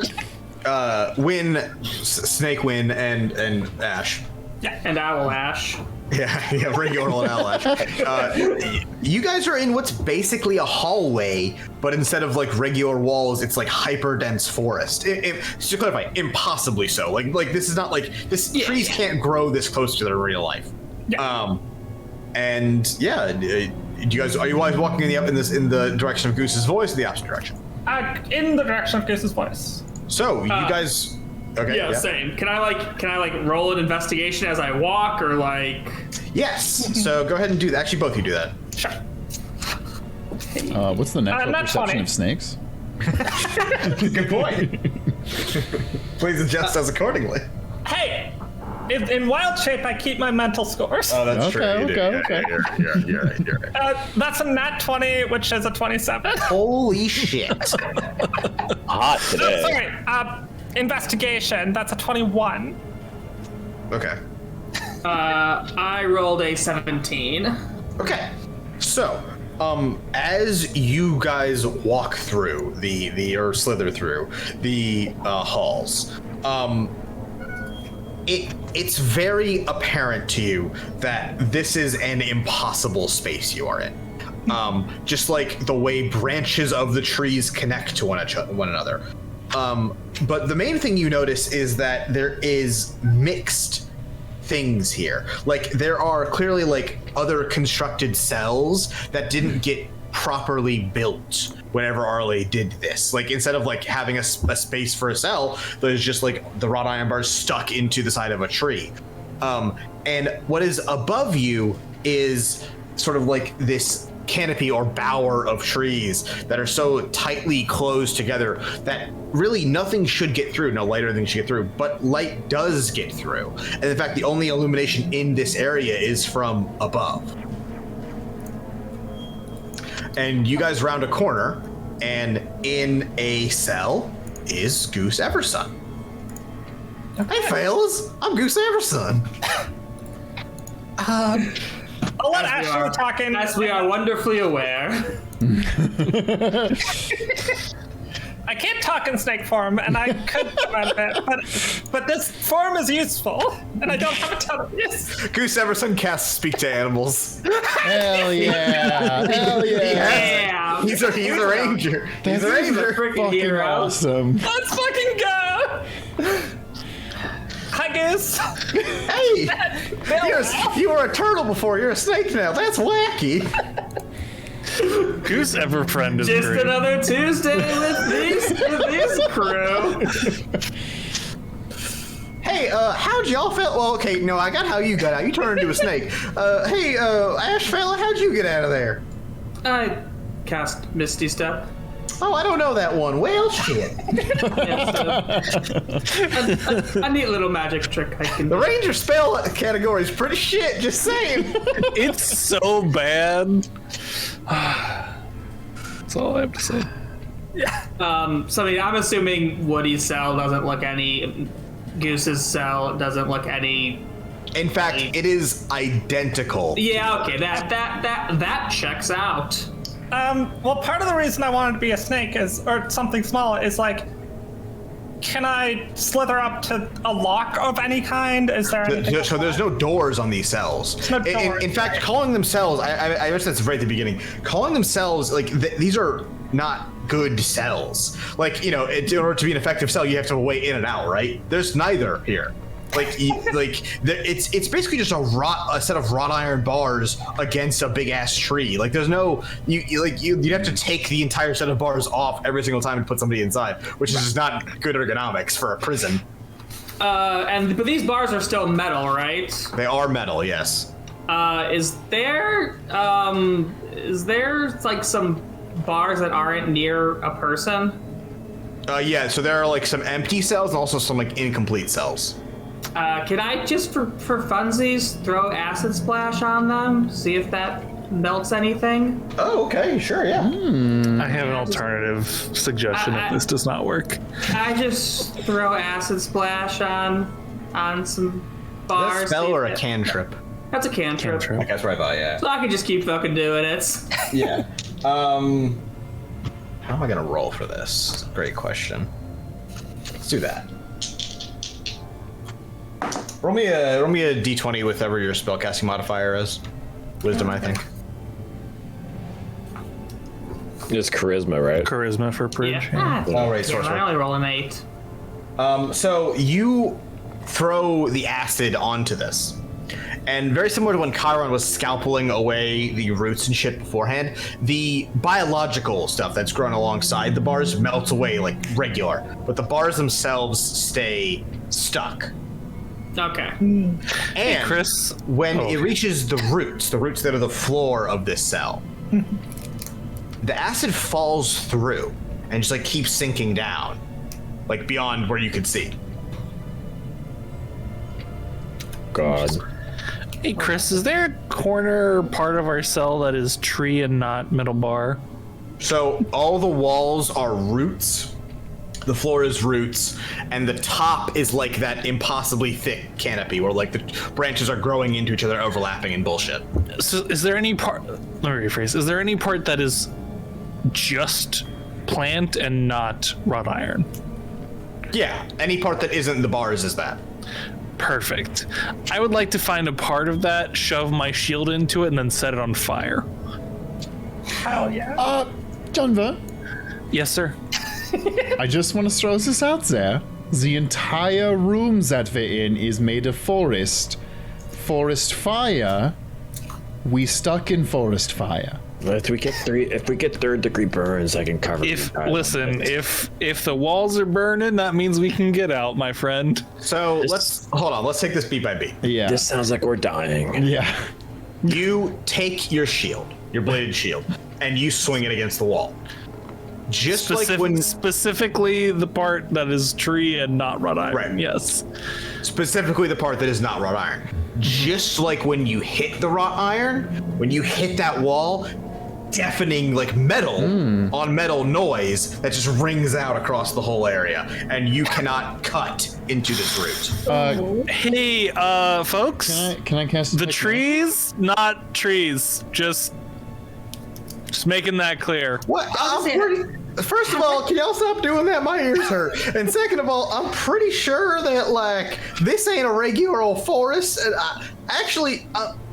Snake Win and Ash. Yeah, and Owl Ash. Yeah, regular old Owl Ash. You guys are in what's basically a hallway, but instead of regular walls, it's hyper dense forest. Just to clarify, impossibly so. This is not trees can't grow this close to their real life. Yeah. You guys, are you guys walking in the direction of Goose's voice or the opposite direction? In the direction of Goose's voice. So you guys, okay? Yeah, same. Can I roll an investigation as I walk, or Yes. So go ahead and do that. Actually, both of you do that. Sure. What's the natural not perception 20. of snakes? Good point. Please adjust us accordingly. Hey! In wild shape, I keep my mental scores. Oh, that's true. You do. Okay. You're right. That's a nat 20, which is a 27. Holy shit. Hot today. Sorry, investigation, that's a 21. Okay. I rolled a 17. Okay. So, as you guys walk through or slither through the halls, it's very apparent to you that this is an impossible space you are in. Just the way branches of the trees connect to one another. But the main thing you notice is that there is mixed things here. There are clearly other constructed cells that didn't get properly built whenever Arla did this. Instead of having a space for a cell, there's just the wrought iron bars stuck into the side of a tree. And what is above you is sort of this canopy or bower of trees that are so tightly closed together that really nothing should get through. No light or anything should get through, but light does get through. And in fact, the only illumination in this area is from above. And you guys round a corner, and in a cell is Goose Everson. Hey, fellas, I'm Goose Everson. I'll let Ashley talk in. As we are wonderfully aware. I can't talk in snake form, and I could about it, but this form is useful, and I don't have a ton of use. Goose Everson casts Speak to Animals. Hell yeah! Hell yeah! He's a ranger. He's a ranger. Freaking hero. Awesome. Let's fucking go! Hi, Goose. Hey, you were a turtle before. You're a snake now. That's wacky. Goose Everfriend is Just great. another Tuesday with this crew. Hey, Hey, how'd y'all feel? Well, okay, no, I got how you got out. You turned into a snake. Hey, Ash fella, how'd you get out of there? I cast Misty Step. Oh, I don't know that one. Well, shit. A neat little magic trick I can The do. ranger spell category is pretty shit, just saying. It's so bad. That's all I have to say. So I mean, I'm assuming Woody's cell doesn't look any. Goose's cell doesn't look any. In fact, it is identical. Yeah, okay, that checks out. Well, part of the reason I wanted to be a snake or something small is like, can I slither up to a lock of any kind? Is there anything? So there's no doors on these cells. No doors. In fact, calling them cells, I wish that's right at the beginning. Calling them cells, like these are not good cells. Like, you know, in order to be an effective cell, you have to have a way in and out, right? There's neither here. It's basically just a set of wrought iron bars against a big ass tree. Like there's no you'd have to take the entire set of bars off every single time and put somebody inside, which is just not good ergonomics for a prison. But these bars are still metal, right? They are metal, yes. Is there like some bars that aren't near a person? Yeah, so there are like some empty cells and also some like incomplete cells. Can I just for funsies throw acid splash on them? See if that melts anything? Oh, okay, sure, yeah. I have an alternative suggestion if this does not work. I just throw acid splash on some bars. A spell or a cantrip? That's a cantrip. I guess right by, yeah. So I can just keep fucking doing it. Yeah. How am I gonna roll for this? Great question. Let's do that. Roll me a d20 with whatever your spellcasting modifier is. Wisdom, I think. It's charisma, right? Charisma for Prij. Yeah. All right, Damn, sorcerer. I only roll an 8. So you throw the acid onto this. And very similar to when Chiron was scalpeling away the roots and shit beforehand, the biological stuff that's grown alongside the bars melts away like regular, but the bars themselves stay stuck. Okay. And Chris. when it reaches the roots that are the floor of this cell, the acid falls through and just like keeps sinking down, like beyond where you could see. God. Hey, Chris, is there a corner part of our cell that is tree and not middle bar? So all the walls are roots, the floor is roots, and the top is like that impossibly thick canopy where like the branches are growing into each other, overlapping and bullshit. So is there any part, let me rephrase, is there any part that is just plant and not wrought iron? Yeah, any part that isn't the bars is that. Perfect. I would like to find a part of that, shove my shield into it, and then set it on fire. Hell yeah. Jonva, Yes, sir. I just want to throw this out there. The entire room that we're in is made of forest. Forest fire. We stuck in forest fire. If we get third degree burns, I can cover. If the walls are burning, that means we can get out, my friend. So let's take this beat by beat. Yeah. This sounds like we're dying. Yeah. You take your shield, your bladed shield, and you swing it against the wall. Just like when specifically the part that is tree and not wrought iron. Right. Yes. Specifically the part that is not wrought iron. Just like when you hit the wrought iron, when you hit that wall, deafening like metal on metal noise that just rings out across the whole area, and you cannot cut into this root. Hey, folks. Can I cast The trees, not trees. Just making that clear. What? First of all, can y'all stop doing that? My ears hurt. And second of all, I'm pretty sure that like this ain't a regular old forest. And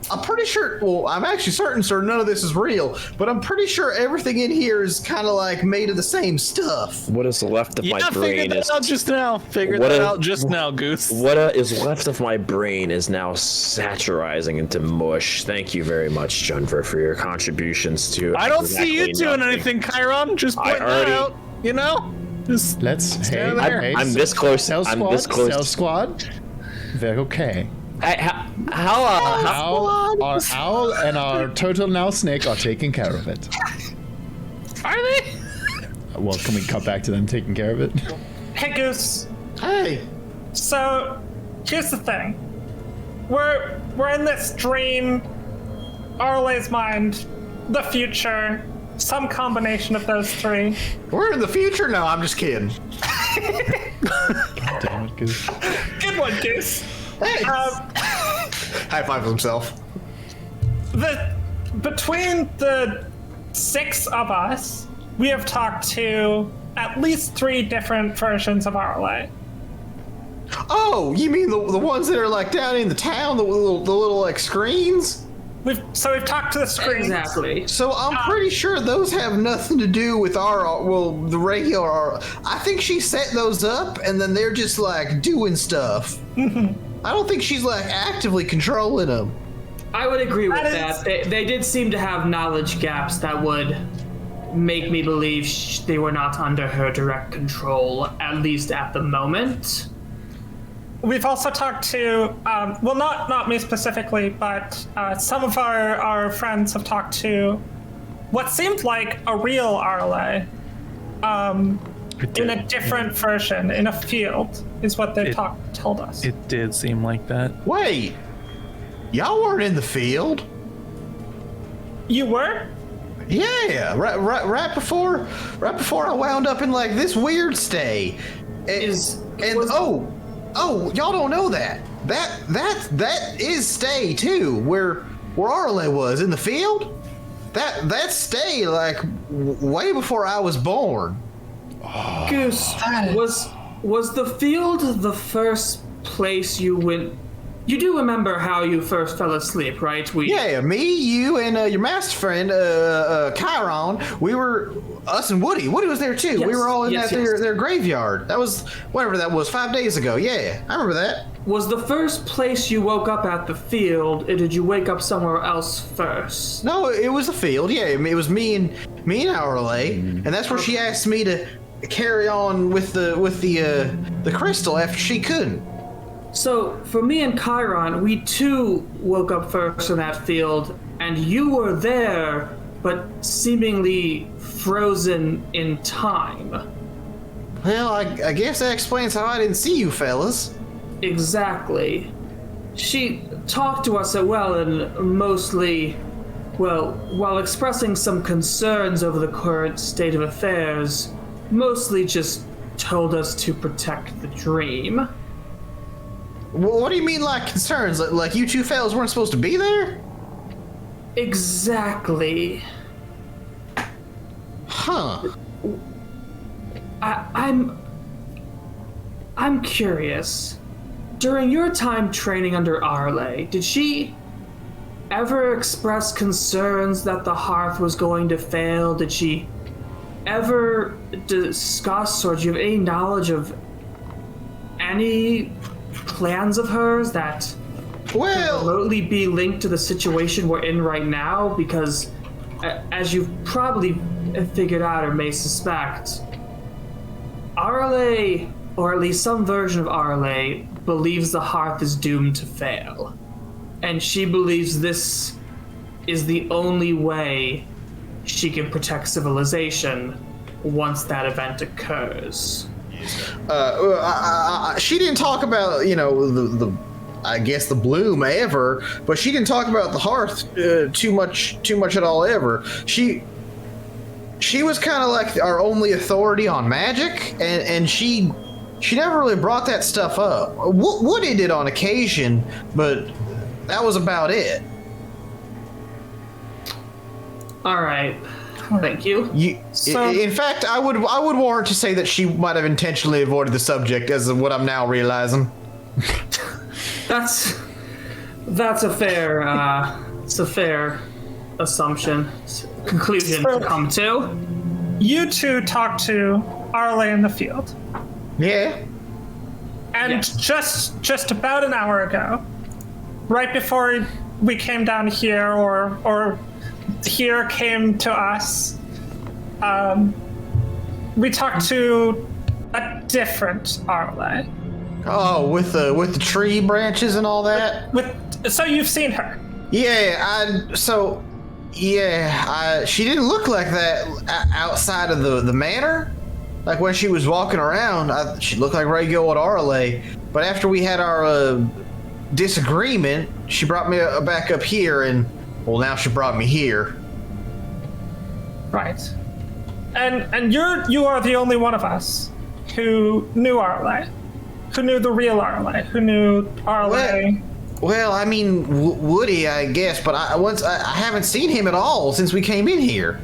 I'm pretty sure. Well, I'm actually certain, sir, none of this is real. But I'm pretty sure everything in here is kind of like made of the same stuff. What is left of my brain Figured that is out just now. Figured What that a- out just now, Goose. what is left of my brain is now saturizing into mush. Thank you very much, Junver, for your contributions to. I don't see you exactly doing nothing. anything, Chiron. Just pointing already- that out. You know. Just Let's. Hey, there. hey, I'm this close. Cell I'm squad. this close. Cell squad. They're okay. How Our owl and our turtle now snake are taking care of it. Are they? Well, can we cut back to them taking care of it? Hey, Goose. Hey. So, here's the thing. We're in this dream, Arla's mind, the future, some combination of those three. We're in the future? No, I'm just kidding. God damn it, Goose. Good one, Goose. Hey. High five himself. Between the 6 of us, we have talked to at least 3 different versions of Arla. Oh, you mean the ones that are like down in the town, the little like screens? We've talked to the screens. Exactly. So I'm pretty sure those have nothing to do with the regular. I think she set those up, and then they're just like doing stuff. I don't think she's like actively controlling them. I would agree with that. They did seem to have knowledge gaps that would make me believe they were not under her direct control, at least at the moment. We've also talked to, well, not me specifically, but some of our friends have talked to what seemed like a real Arla, in a different version, in a field, is what they told us. It did seem like that. Wait, y'all weren't in the field? You were? Yeah, right before I wound up in like this weird stay. Oh, y'all don't know that. That is stay too, where Arla was in the field. That's stay like way before I was born. Goose, was the field the first place you went? You do remember how you first fell asleep, right? Yeah, me, you, and your master friend, Chiron. Us and Woody. Woody was there too. Yes, We were all in yes. their graveyard. That was whatever that was, 5 days ago. Yeah, I remember that. Was the first place you woke up at the field, or did you wake up somewhere else first? No, it was a field. Yeah, it was me and Arla, and that's where she asked me to carry on with the crystal after she couldn't. So, for me and Chiron, we too woke up first in that field, and you were there, but seemingly frozen in time. Well, I guess that explains how I didn't see you fellas. Exactly. She talked to us and mostly, while expressing some concerns over the current state of affairs, mostly just told us to protect the dream. What do you mean, like concerns? Like you two fellas weren't supposed to be there? Exactly. Huh. I'm curious. During your time training under Arla, did she ever express concerns that the hearth was going to fail? Did she ever discuss, or do you have any knowledge of any plans of hers that could remotely be linked to the situation we're in right now? Because as you've probably figured out or may suspect, Arla, or at least some version of Arla, believes the hearth is doomed to fail. And she believes this is the only way she can protect civilization once that event occurs. She didn't talk about, the I guess the bloom ever, but she didn't talk about the hearth too much at all ever. She was kind of like our only authority on magic, and she never really brought that stuff up. Woody did on occasion, but that was about it. All right. Thank you. In fact, I would warrant to say that she might have intentionally avoided the subject, as of what I'm now realizing. That's a fair it's a fair assumption, conclusion to come to. You two talked to Arla in the field. Yeah. And just about an hour ago, right before we came down here, or here came to us, we talked to a different Arla. Oh, with the tree branches and all that. So you've seen her? Yeah, she didn't look like that outside of the manor. Like when she was walking around, she looked like regular old Arla. But after we had our disagreement, she brought me back up here, and well, now she brought me here. Right. And you are the only one of us who knew Arla, who knew the real Arla, who knew Arla. Well, I mean, Woody, I guess, but I haven't seen him at all since we came in here.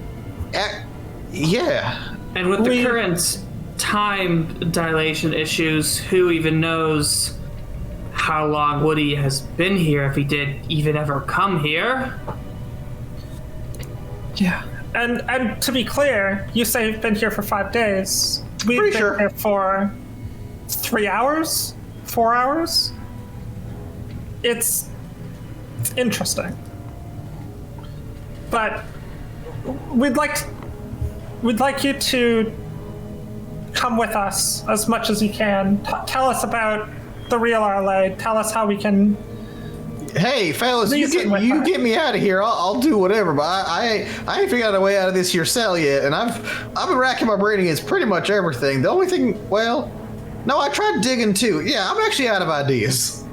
Yeah. And with the current time dilation issues, who even knows how long Woody has been here, if he did even ever come here? Yeah. And to be clear, you say you've been here for 5 days. We've been here for 3 hours? 4 hours? It's interesting. But we'd like you to come with us as much as you can. Tell us about the real Arla. Tell us how we can. Hey, fellas, you get me out of here. I'll do whatever, but I ain't figured out a way out of this here cell yet, and I've been racking my brain against pretty much everything. The only thing, well, no, I tried digging too. Yeah, I'm actually out of ideas.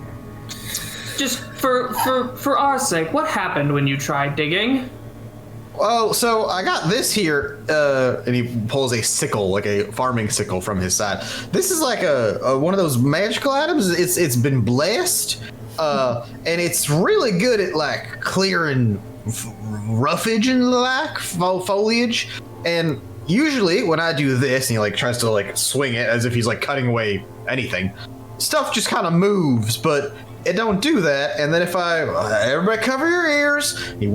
Just for our sake, what happened when you tried digging? Oh, so I got this here, and he pulls a sickle, like a farming sickle from his side. This is like a one of those magical items. It's been blessed, and it's really good at like clearing roughage and like foliage. And usually when I do this, and he like tries to like swing it as if he's like cutting away anything, stuff just kind of moves, but it don't do that. And then if everybody cover your ears, he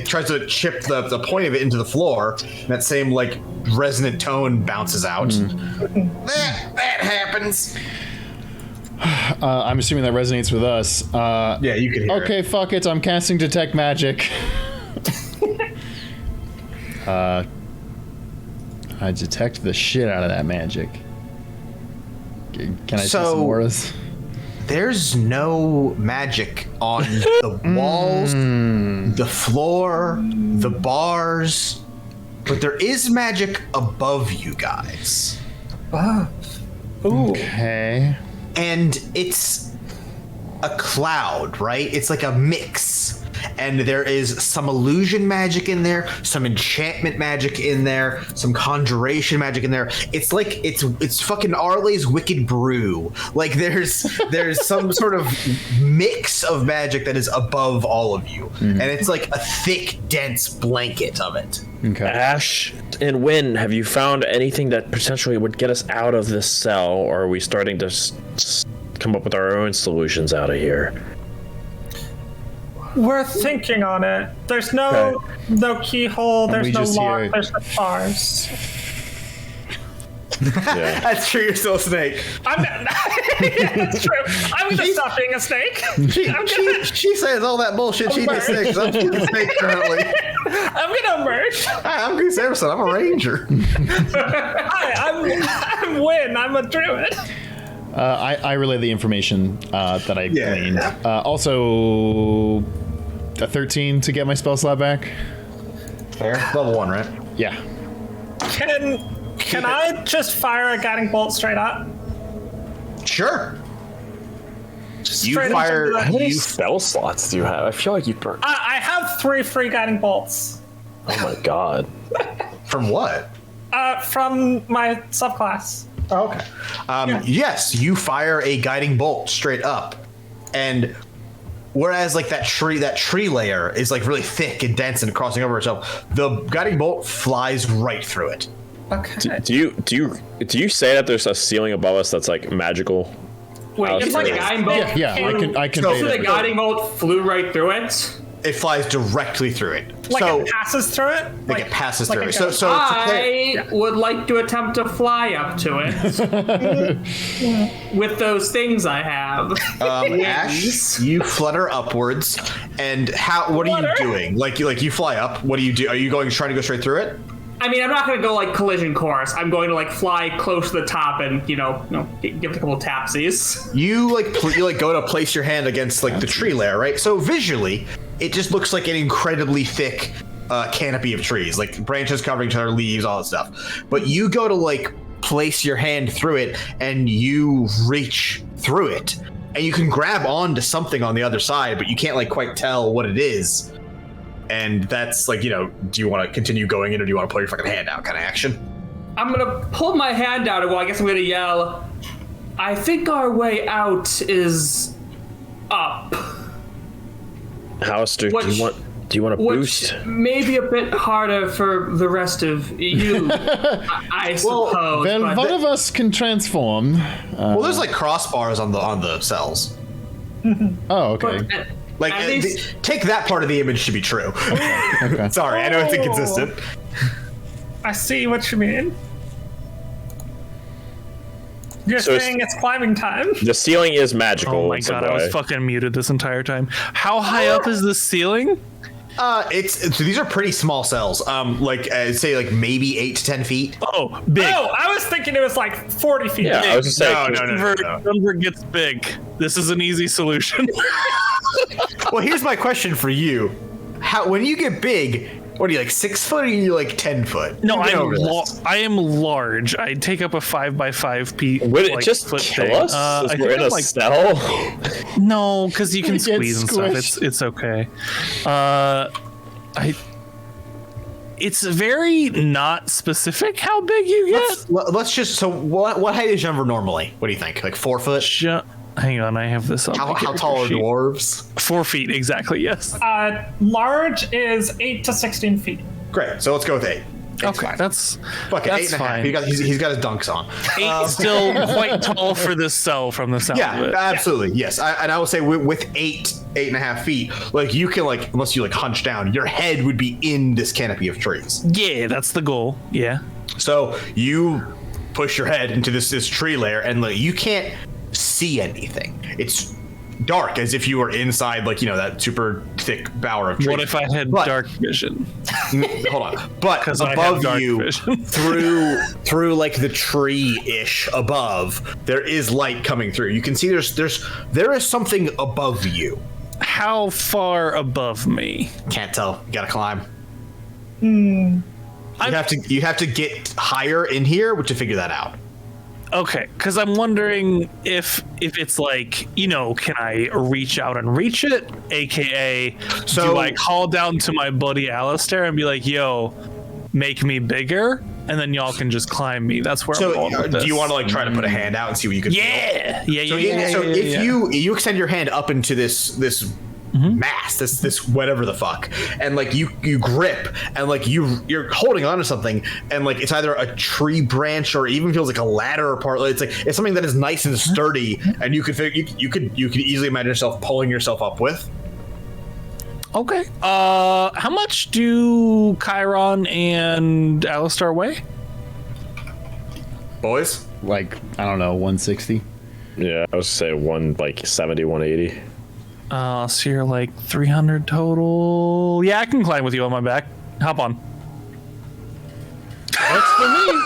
tries to chip the point of it into the floor, and that same like resonant tone bounces out. That happens. I'm assuming that resonates with us. Yeah, you can hear okay, it. fuck it. I'm casting Detect Magic. I detect the shit out of that magic. Can I see some auras? There's no magic on the walls, the floor, the bars, but there is magic above you guys. Ooh. Okay. And it's a cloud, right? It's like a mix. And there is some illusion magic in there, some enchantment magic in there, some conjuration magic in there. It's like it's fucking Arla's Wicked Brew. Like there's some sort of mix of magic that is above all of you, and it's like a thick, dense blanket of it. Okay. Ash and Wynn, have you found anything that potentially would get us out of this cell, or are we starting to come up with our own solutions out of here? We're thinking on it. There's no keyhole, there's no lock, there's no bars. Yeah. That's true, you're still a snake. Yeah, that's true. I'm gonna stop being a snake. She says all that bullshit she did snakes. I'm being a snake currently. I'm gonna merge. Hi, I'm Goose Emerson. I'm a ranger. Hi, I'm Wynn. I'm a druid. I relay the information that I gleaned. Also, a 13 to get my spell slot back. Fair. Level 1, right? Yeah. Can I just fire a guiding bolt straight up? Sure. Straight How many spell slots do you have? I feel like you burnt. I have 3 free guiding bolts. Oh my god. From what? From my subclass. Oh, okay. Yes, you fire a guiding bolt straight up, and whereas like that tree layer is like really thick and dense and crossing over itself, the guiding bolt flies right through it. Okay. Do you say that there's a ceiling above us that's like magical? Wait, it's like a guiding bolt. Yeah, I can. So the guiding bolt flew right through it. It flies directly through it. Like it passes through it? Like it passes through it. So I would like to attempt to fly up to it with those things I have. Ash, you flutter upwards, and what are you doing? Like you fly up. What do you do? Are you trying to go straight through it? I mean, I'm not going to go like collision course. I'm going to like fly close to the top and give it a couple tapsies. You go to place your hand against like the tree layer, right? So visually, it just looks like an incredibly thick canopy of trees, like branches covering each other, leaves, all that stuff. But you go to like place your hand through it, and you reach through it, and you can grab onto something on the other side, but you can't like quite tell what it is. And that's like, do you want to continue going in, or do you want to pull your fucking hand out kind of action? I'm going to pull my hand out, and I guess I'm going to yell, I think our way out is up. Alistair, do you want a boost? Which may be a bit harder for the rest of you, I suppose. Well, one of us can transform. Well, there's like crossbars on the cells. Oh, okay. But, Like, take that part of the image to be true. Okay. Sorry, I know it's inconsistent. I see what you mean. You're saying it's climbing time? The ceiling is magical. Oh my god, I was fucking muted this entire time. How high up is the ceiling? So these are pretty small cells. Say like maybe 8 to 10 feet. Oh, big. Oh, I was thinking it was like 40 feet. Yeah, I was just saying. No. Denver gets big. This is an easy solution. Well, here's my question for you: when you get big, what are you, like 6 foot, or are you like 10 foot? No, I am large. I take up a 5x5 feet. Would it just kill us? I We're in a cell. No, because you can We get squeeze and stuff. It's okay. It's very not specific how big you get. Let's just. So what height is Denver normally? What do you think? Like 4 foot? Hang on, I have this up. How tall are dwarves? 4 feet, exactly. Yes. Large is 8 to 16 feet. Great. So let's go with 8. Okay, that's Fuck it, that's 8.5. fine. He's got his dunks on. 8 is still quite tall for this cell from the sound of it. Absolutely. Yes. I will say with 8.5 feet, like you can like, unless you like hunch down, your head would be in this canopy of trees. Yeah, that's the goal. Yeah. So you push your head into this tree layer, and like you can't see anything. It's dark, as if you were inside like that super thick bower of trees. What if I had dark vision? Hold on. But I have above dark you, vision. through like the tree-ish above, there is light coming through. You can see there is something above you. How far above me? Can't tell. You gotta climb. You have to get higher in here to figure that out. Okay, because I'm wondering if it's like, can I reach out and reach it? AKA, do I call down to my buddy Alistair and be like, yo, make me bigger? And then y'all can just climb me. That's where I'm going with this. Do you want to like try to put a hand out and see what you can feel? So if you extend your hand up into this mass, this whatever the fuck, and like you grip, and like you're holding on to something, and like it's either a tree branch or even feels like a ladder or part. It's like it's something that is nice and sturdy, and you could easily imagine yourself pulling yourself up with. Okay. How much do Chiron and Alistair weigh? Boys, Like, I don't know, 160. Yeah, I was say 170, 180. So you're like 300 total. Yeah, I can climb with you on my back. Hop on. That's for me.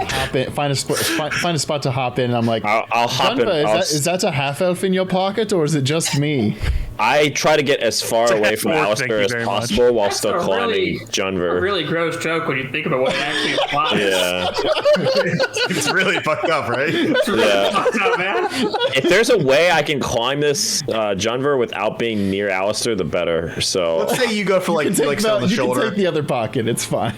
Hop in, find a spot to hop in, and I'm like, I'll hop in. Is that a half elf in your pocket, or is it just me? I try to get as far away from Alistair as possible while That's still climbing Junver. A really gross joke when you think about what it actually implies. Yeah. it's really fucked up, right? Yeah. Fucked up, man. If there's a way I can climb this Junver without being near Alistair, the better. So Let's say you go for like sit on the you shoulder. can take the other pocket. It's fine.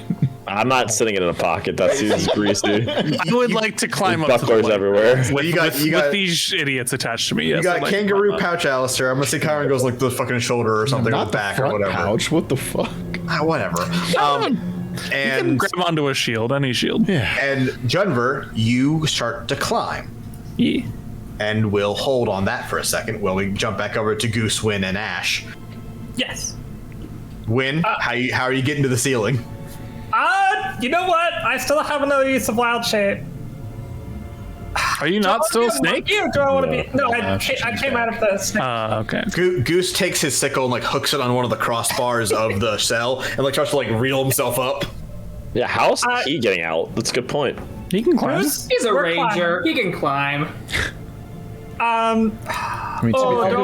I'm not sitting it in a pocket. That seems greasy. I would like to climb up to the Bucklers light everywhere. with these idiots attached to me. Yes, You got I'd like to kangaroo climb up. pouch, Alistair. I'm gonna say Kyron goes like the fucking shoulder or something, or Not the the back or front whatever. pouch. What the fuck? Whatever. You can And grab onto a shield, any shield. Yeah. and Junver, you start to climb, Yeah. and we'll hold on that for a second while we jump back over to Goose, Win, and Ash. Yes. Win, how are you getting to the ceiling? You know what? I still have another use of wild shape. Are you not still a snake? Do I want to be? No, I she's came out of the snake. Okay. Goose takes his sickle and like hooks it on one of the crossbars of the cell and like tries to like reel himself up. Yeah, how's he getting out? That's a good point. He can climb. He's a ranger. He can climb. I mean,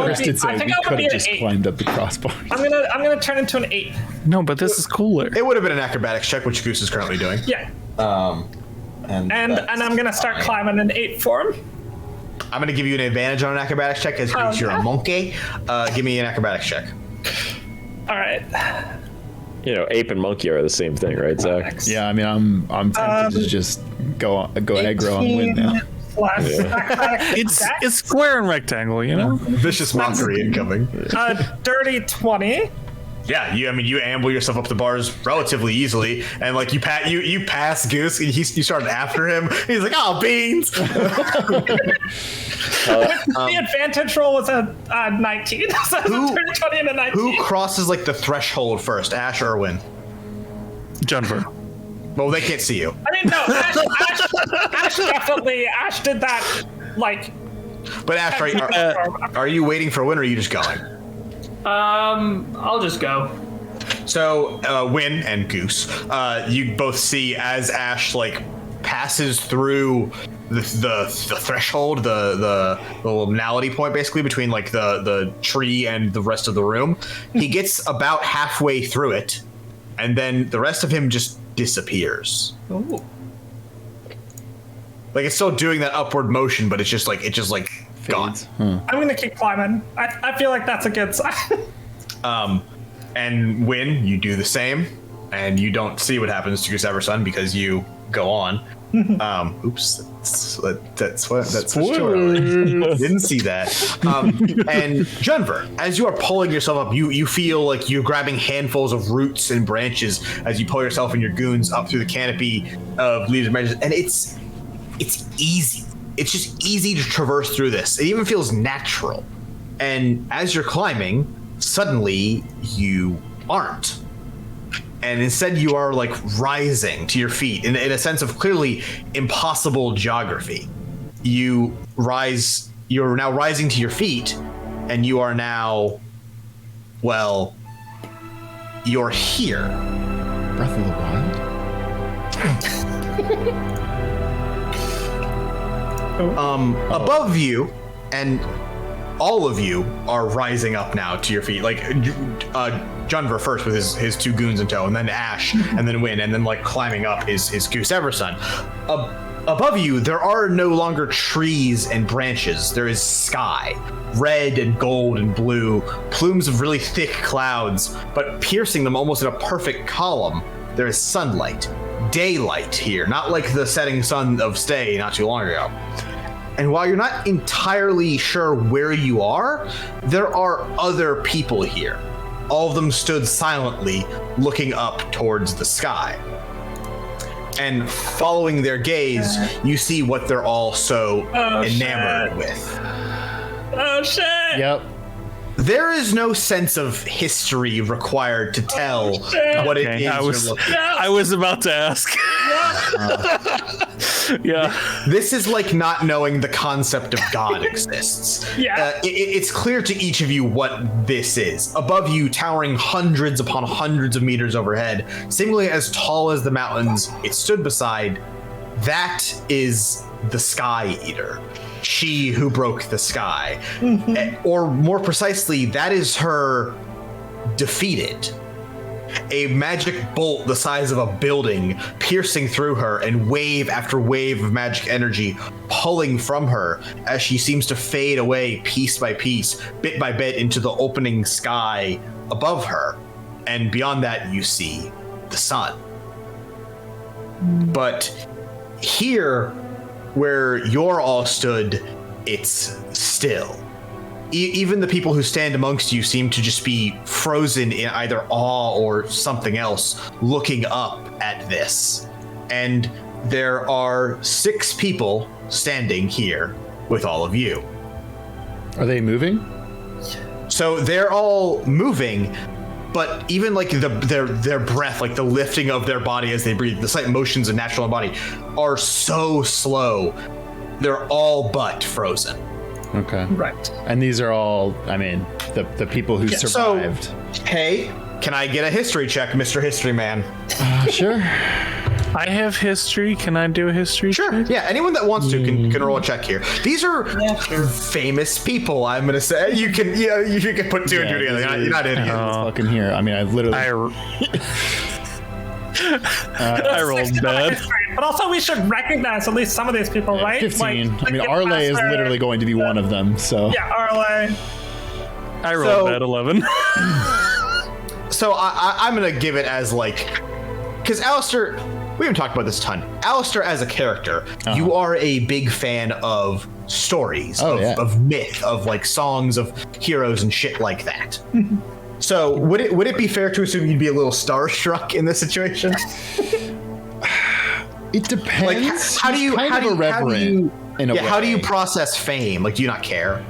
Chris did say I think we I'm gonna could be have an just 8. climbed up the crossbars. I'm gonna turn into an 8. No, but this is cooler. It would have been an acrobatics check, which Goose is currently doing. Yeah. And I'm gonna start climbing an 8 form. I'm going to give you an advantage on an acrobatics check because you're a monkey. Give me an acrobatics check. All right. You know, ape and monkey are the same thing, right, Zach? Yeah, I mean, I'm tempted to just go aggro on Win now. It's square and rectangle, you know? Vicious mockery incoming. Dirty 20. Yeah, you amble yourself up the bars relatively easily, and like you pass Goose, and you start after him. He's like, "Oh, beans!" The advantage roll was a 19. So Who- 20 and a 19. Who crosses like the threshold first, Ash or Win? Jennifer. Well, they can't see you. I mean, no, Ash definitely. Ash did that, like. But Ash, are you waiting for Win, or are you just going? I'll just go. So, Win and Goose, you both see as Ash like passes through the threshold, the liminality point, basically between like the tree and the rest of the room. He gets about halfway through it, and then the rest of him just disappears. Ooh. Like it's still doing that upward motion, but it's just like gone. I'm gonna keep climbing. I feel like that's a good sign. And Win, you do the same, and you don't see what happens to Goose Everson because you go on. Oops, that's what didn't see that. And Jennifer, as you are pulling yourself up, you feel like you're grabbing handfuls of roots and branches as you pull yourself and your goons up through the canopy of leaves and branches, and it's easy. It's just easy to traverse through this. It even feels natural. And as you're climbing, suddenly you aren't. And instead you are like rising to your feet in a sense of clearly impossible geography. You're now rising to your feet, and you are now, well, you're here. Breath of the Wild? Above you, and all of you are rising up now to your feet. Like Junver first with his two goons in tow, and then Ash, and then Win, and then like climbing up is Goose Everson. Above you, there are no longer trees and branches. There is sky, red and gold and blue, plumes of really thick clouds, but piercing them almost in a perfect column. There is sunlight, daylight here, not like the setting sun of Stay not too long ago. And while you're not entirely sure where you are, there are other people here. All of them stood silently, looking up towards the sky. And following their gaze, you see what they're all so enamored with. Oh shit! Yep. There is no sense of history required to tell what it is you're looking at. I was about to ask. Yeah. This is like not knowing the concept of God exists. Yeah. It's clear to each of you what this is. Above you, towering hundreds upon hundreds of meters overhead, seemingly as tall as the mountains it stood beside, that is the Sky Eater. She who broke the sky. Or more precisely, that is her defeated. A magic bolt the size of a building piercing through her, and wave after wave of magic energy pulling from her as she seems to fade away piece by piece, bit by bit into the opening sky above her. And beyond that, you see the sun. But here, where you're all stood, it's still. Even the people who stand amongst you seem to just be frozen in either awe or something else, looking up at this. And there are 6 people standing here with all of you. Are they moving? So they're all moving, but even like their breath, like the lifting of their body as they breathe, the slight motions of natural body are so slow. They're all but frozen. Okay. Right. And these are all, I mean, the people who survived. So, hey, can I get a history check, Mr. History Man? Sure. I have history. Can I do a history? Sure. check? Yeah. Anyone that wants to can roll a check here. These are famous people. I'm gonna say you can put two and two together. You're not idiots. Fucking here. I mean, I literally. I rolled bad. But also, we should recognize at least some of these people, right? 15. Like, I mean, Arla is literally going to be one of them. So. Yeah, Arla. I rolled bad 11. So I'm gonna give it as because Alistair, we haven't talked about this a ton. Alistair as a character, you are a big fan of stories, of myth, of songs of heroes and shit like that. So would it be fair to assume you'd be a little starstruck in this situation? It depends. How do you process fame? Do you not care?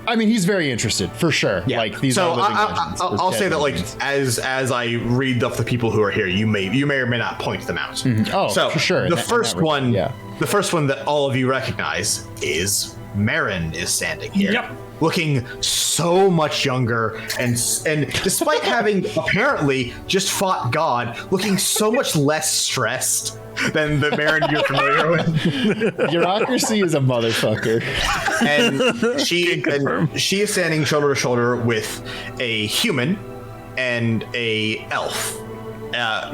I mean, he's very interested for sure. Yeah. These are living legends. I'll say that as I read off the people who are here, you may or may not point them out. Mm-hmm. Oh, so for sure. The first one that all of you recognize is Marin is standing here. Yep. Looking so much younger and despite having apparently just fought God, looking so much less stressed than the Marin you're familiar with. Bureaucracy is a motherfucker. And she is standing shoulder to shoulder with a human and a elf.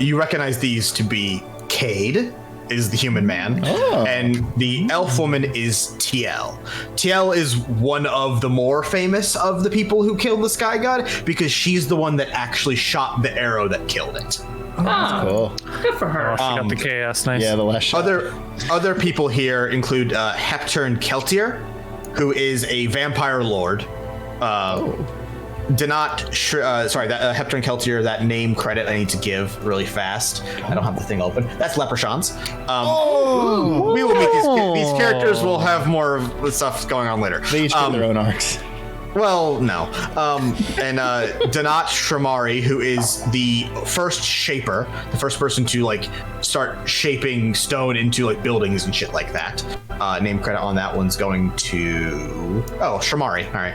You recognize these to be Cade is the human man, and the elf woman is TL. TL is one of the more famous of the people who killed the sky god because she's the one that actually shot the arrow that killed it. Cool. Good for her. She got the chaos. Nice. Yeah, the last shot. Other people here include Hepturn Keltier, who is a vampire lord. Hepturn Keltier, that name credit I need to give really fast. I don't have the thing open. That's Leprechauns. We will meet these characters. Will have more of the stuff going on later. They each get their own arcs. Well, no. And Danat Shramari, who is the first shaper, the first person to start shaping stone into buildings and shit like that. Name credit on that one's going to Shramari. All right.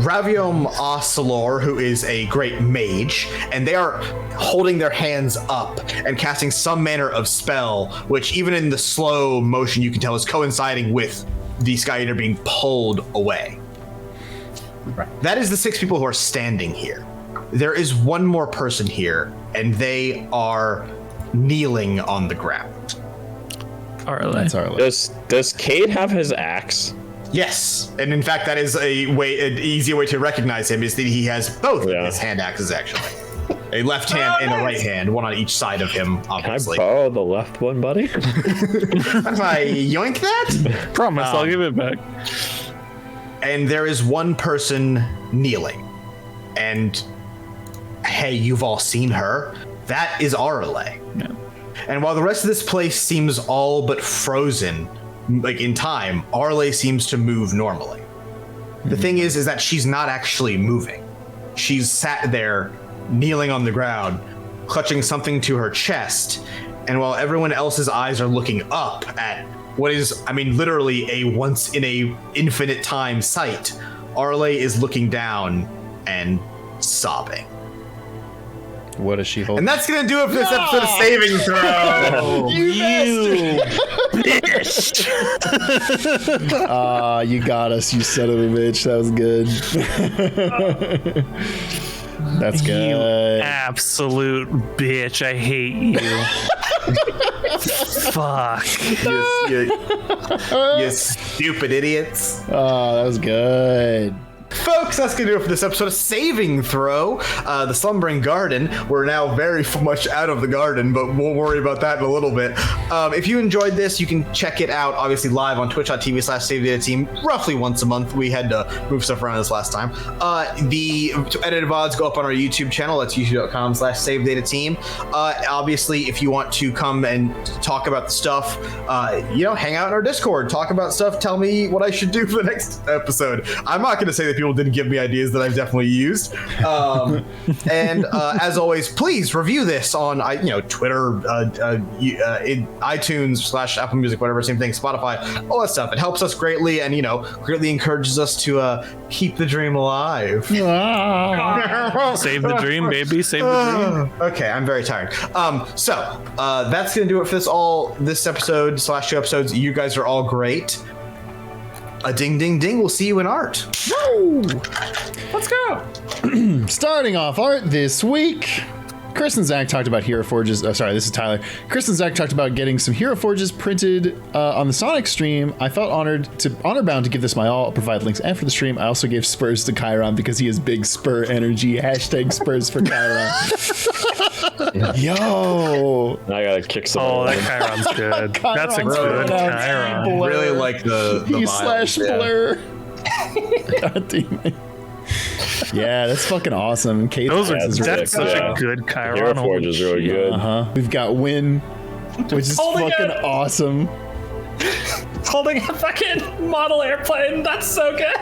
Raviom Ocelor, who is a great mage, and they are holding their hands up and casting some manner of spell, which even in the slow motion you can tell is coinciding with the Sky Eater being pulled away. Right. That is the 6 people who are standing here. There is one more person here, and they are kneeling on the ground. Arla. That's Arla. Does Cade have his axe? Yes, and in fact, that is an easy way to recognize him is that he has both of his hand axes, actually. A left hand and a right hand, one on each side of him, obviously. Can I borrow the left one, buddy? If I yoink that? Promise, I'll give it back. And there is one person kneeling. And, hey, you've all seen her. That is Arelaa. Yeah. And while the rest of this place seems all but frozen, in time, Arelaa seems to move normally. The thing is that she's not actually moving. She's sat there, kneeling on the ground, clutching something to her chest, and while everyone else's eyes are looking up at what is, literally a once in a infinite time sight, Arelaa is looking down and sobbing. What does she hold? And that's gonna do it for this episode of Saving Throw. You bitch! You got us, you son of a bitch. That was good. That's good. You absolute bitch. I hate you. Fuck. You stupid idiots. Oh, that was good. Folks, that's going to do it for this episode of Saving Throw, the Slumbering Garden. We're now very much out of the garden, but we'll worry about that in a little bit. If you enjoyed this, you can check it out, obviously, live on twitch.tv/SaveDataTeam, roughly once a month. We had to move stuff around this last time. The edited VODs go up on our YouTube channel. That's youtube.com/SaveDataTeam. Obviously, if you want to come and talk about the stuff, hang out in our Discord, talk about stuff, tell me what I should do for the next episode. I'm not going to say that people did give me ideas that I've definitely used. And as always, please review this on Twitter, iTunes / Apple Music, whatever, same thing, Spotify, all that stuff. It helps us greatly, and greatly encourages us to keep the dream alive. Save the dream, baby. Save the dream. Okay, I'm very tired. So that's gonna do it for this episode / 2 episodes. You guys are all great. A ding ding ding. We'll see you in art. Woo! Let's go. Starting off art this week, Chris and Zach talked about Hero Forges. Sorry, this is Tyler. Chris and Zach talked about getting some Hero Forges printed on the Sonic stream. I felt honor bound to give this my all. I'll provide links after the stream. I also gave spurs to Chiron because he has big spur energy. Hashtag spurs for Chiron. Yo, I gotta kick some. Oh, that Chiron's good. That's a good Chiron. I really like the he vibe, / Blur. God damn it. Yeah, that's fucking awesome. That's such a good Chiron. Hero Forge is really good. We've got Win, which is fucking awesome. Holding a fucking model airplane. That's so good.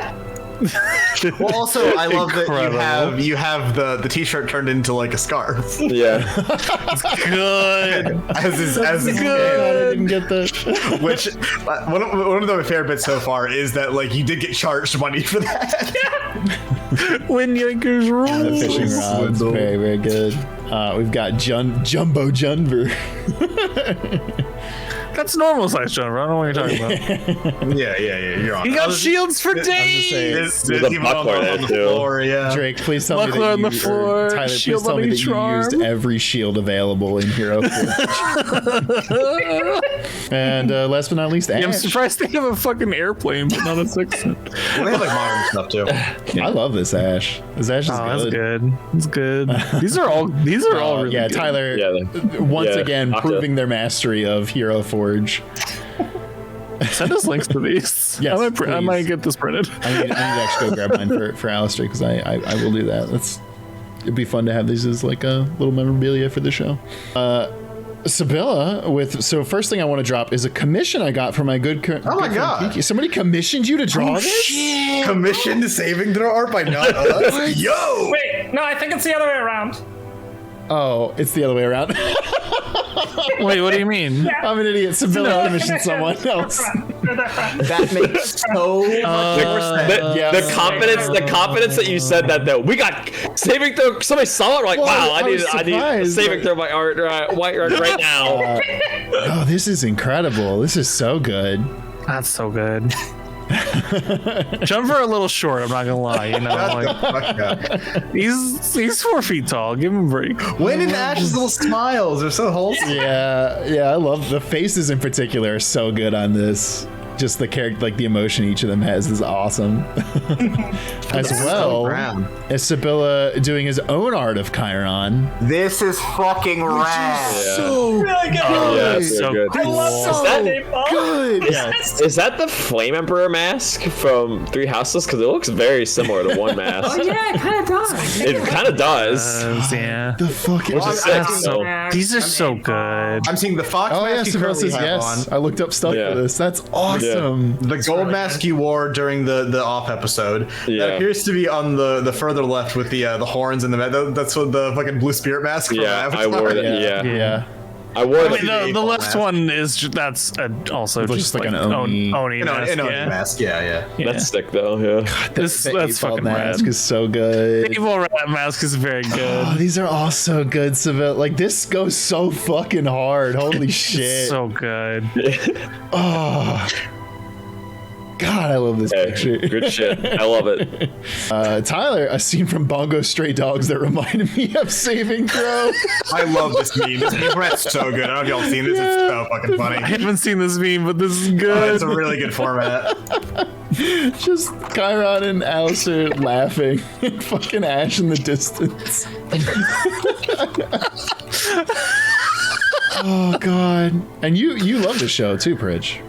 Well, also, I love that you have the t-shirt turned into like a scarf. Yeah. Good. as is I didn't get that. Which one of my favorite bits so far is that you did get charged money for that. When Yankers rule. The fishing rod's very, very good. We've got Jumbo Junver. That's normal size Junver. I don't know what you're talking about. Yeah. You're on. He got shields for days. There's a even buckler on there, the too. floor, yeah. Drake, please tell me Buckler that on the floor, Tyler, please shield tell me on that each you used arm. every shield available in Hero Forge. And last but not least, Ash. I'm surprised they have a fucking airplane, but not a six. They have modern stuff too. I love this Ash. This Ash is That's good. good. It's good. These are all really yeah, good. Tyler, Yeah, once again, Octa. proving their mastery of Hero Forge. Send us links to these. Yes, I might please. get this printed. I need to actually go grab mine for Alistair because I will do that. It'd be fun to have these as like a little memorabilia for the show. Sibylla first thing I want to drop is a commission I got from my good Oh my god! Kiki. Somebody commissioned you to draw this? Commissioned saving throw art by not us? Yo! Wait, no, I think it's the other way around. Oh, it's the other way around. Wait, what do you mean? I'm an idiot. Sibylla commissioned someone else. That makes so much more sense. The confidence that you said that though. We got saving throw. Somebody saw it. Like, Well, wow, I I need surprised, saving throw my art right now. Oh, this is incredible. This is so good. That's so good. Jumper a little short, I'm not gonna lie. He's 4 feet tall. Give him a break. When in Ash's little smiles are so wholesome. Yeah, I love the faces in particular are so good on this. Just the character, the emotion each of them has is awesome. As well as Sibylla doing his own art of Chiron. This is fucking rad. So Really good. Oh, yeah, it's so so good. I love so that. good. Is that the Flame Emperor mask from Three Houses? Because it looks very similar to one mask. Yeah, it kind of does. It kind of does. Yeah. The fucking. Which is sick, That's though. these are so good. I'm seeing the fox Oh yeah, mask you Sibylla currently says have yes. on. I looked up stuff Yeah. for this. That's awesome. The gold mask you wore during the off episode. Yeah. That appears to be on the further left with the horns and that's what the fucking blue spirit mask. From Yeah, I Avatar. wore that. Yeah. Yeah. I wore I that. mean, the left one is also looks just like like an an Oni. Oni mask. An Oni Yeah. mask. Yeah. That's sick though. Yeah. That's The fucking April mask rad. is so good. Evil Rat mask is very good. Oh, these are all so good, Sibylla. This goes so fucking hard. Holy shit. So good. Oh. God, I love this Hey, picture. good shit. I love it. Tyler, a scene from Bongo Stray Dogs that reminded me of Saving Throw. I love this meme. This meme's so good. I don't know if y'all seen this. It's so fucking I funny. haven't seen this meme, but this is Oh, good. it's a really good format. Just Chiron and Alistair laughing and fucking Ash in the distance. Oh God! And you love the show too, Prij.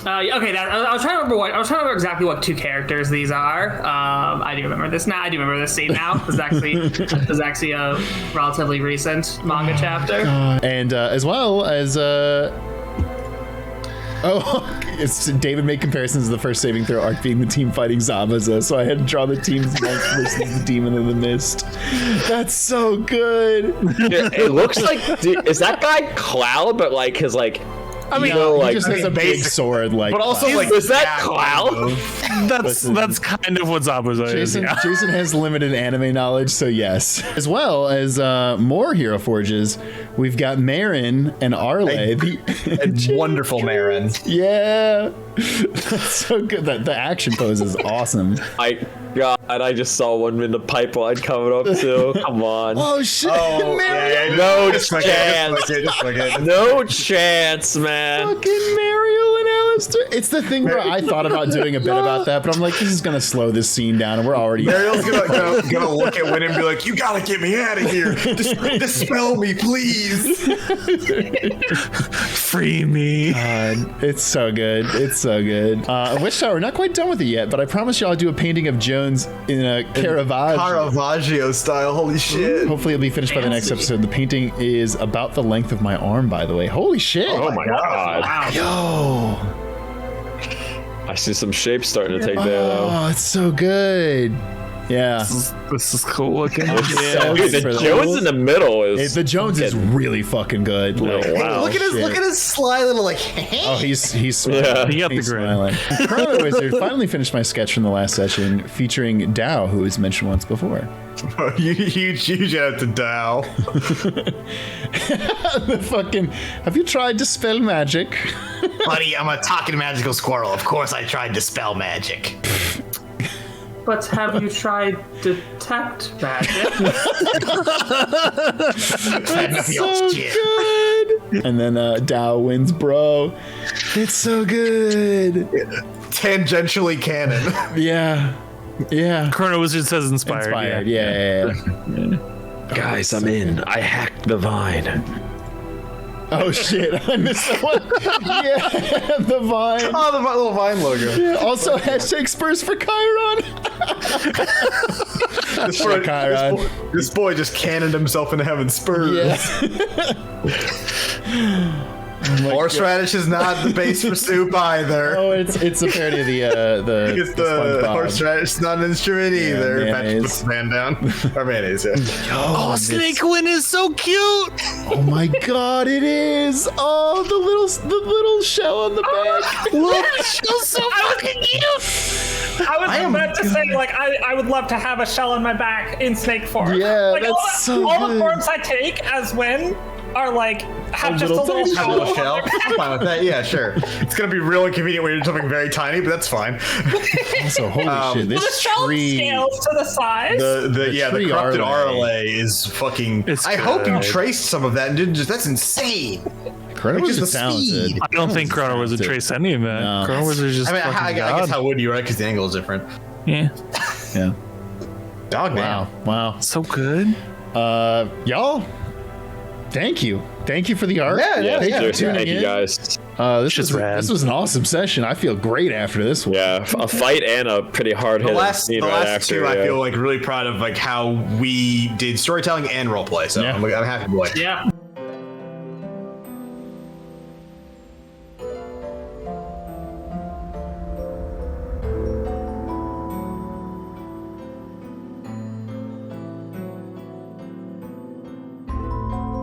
Okay, I was trying to remember exactly what 2 characters these are. I do remember this now. I do remember this scene now. This is actually a relatively recent manga chapter. And as well as it's David made comparisons to the first saving throw arc being the team fighting Zabuza, so I had to draw the team's monk versus the demon of the mist. That's so good. It looks like is that guy Cloud, but like his like. I mean, he just has a big sword, like. But also, Cloud. like, is that Cloud? That's kind of what Zabuza is. Yeah. Jason has limited anime knowledge, so yes. As well as more Hero Forges, we've got Marin and Arla. Wonderful Marin. Yeah. That's so good. The action pose is awesome. God, I just saw one in the pipeline coming up too. Come on. Oh shit! Yeah, no chance. No chance, man. Fucking Mario and Alistair. It's the thing where I thought about doing a bit about that, but I'm like, this is gonna slow this scene down, and we're already. Mario's gonna look at Win and be like, "You gotta get me out of here! Dispel me, please!" Free me. It's so good. It's so good. Witchtower, we're not quite done with it yet, but I promise you I'll do a painting of Jones in a Caravaggio style. Holy shit! Hopefully it'll be finished by the next episode. The painting is about the length of my arm, by the way. Holy shit! Oh my god! Wow. Yo! I see some shapes starting to take there though. Oh, it's so good. Yeah. This is cool looking. The Jones in the middle is. The Jones is really fucking good. Like, wow. Look at his sly little like. Oh, he's smiling. Yeah. He got the He's grin. smiling. Chrono Wizard finally finished my sketch from the last session featuring Dao, who was mentioned once before. You shout out to Dow. The fucking. Have you tried Dispel Magic? Buddy, I'm a talking magical squirrel. Of course I tried Dispel Magic. But have you tried detect magic? It's so good. And then Dao wins, bro. It's so good. Tangentially canon. Yeah. Yeah. Chrono Wizard says inspired. Inspired. Yeah. Guys, I'm in. I hacked the vine. Oh shit! I missed that one. Yeah, the vine. Oh, the little Vine logo. Yeah, also, hashtag Spurs for Chiron. This boy just cannoned himself into having spurs. Yeah. Horseradish is not the base for soup either. Oh, it's a parody of the It's the SpongeBob. horseradish is not an instrument either. mayonnaise. Patrick puts the man down. Or mayonnaise, yeah. Oh, Snake Win is so cute. Oh my god, it is! Oh, the little shell on the back. Look, she's so fucking cute. I was about to say, like, I would love to have a shell on my back in snake form. Yeah, like, that's so all good. the forms I take as Win are like have just a little Have a little shell. shell. I'm fine with that. Yeah, sure. It's gonna be really inconvenient when you're something very tiny, but that's fine. Also, holy shit, The this shell tree. scales to the size. The tree corrupted Arla. Arla is fucking. It's I hope you good. traced some of that and didn't just. That's insane. Chrono Which is Wizard's the talented. speed. I don't think Chrono Wizard traced any of that. No. Chrono Wizard is just I mean, fucking I God. guess how would you, right? Because the angle is different. Yeah. Yeah. Dog Wow. man. Wow. So good. Y'all. Thank you. Thank you for the art. Yeah, Thank you for Seriously, tuning thank you in. guys. This was an awesome session. I feel great after this one. Yeah, a fight and a pretty hard The hit last scene right after. two, I feel like really proud of like how we did storytelling and roleplay. So Yeah. I'm happy. Like, Yeah.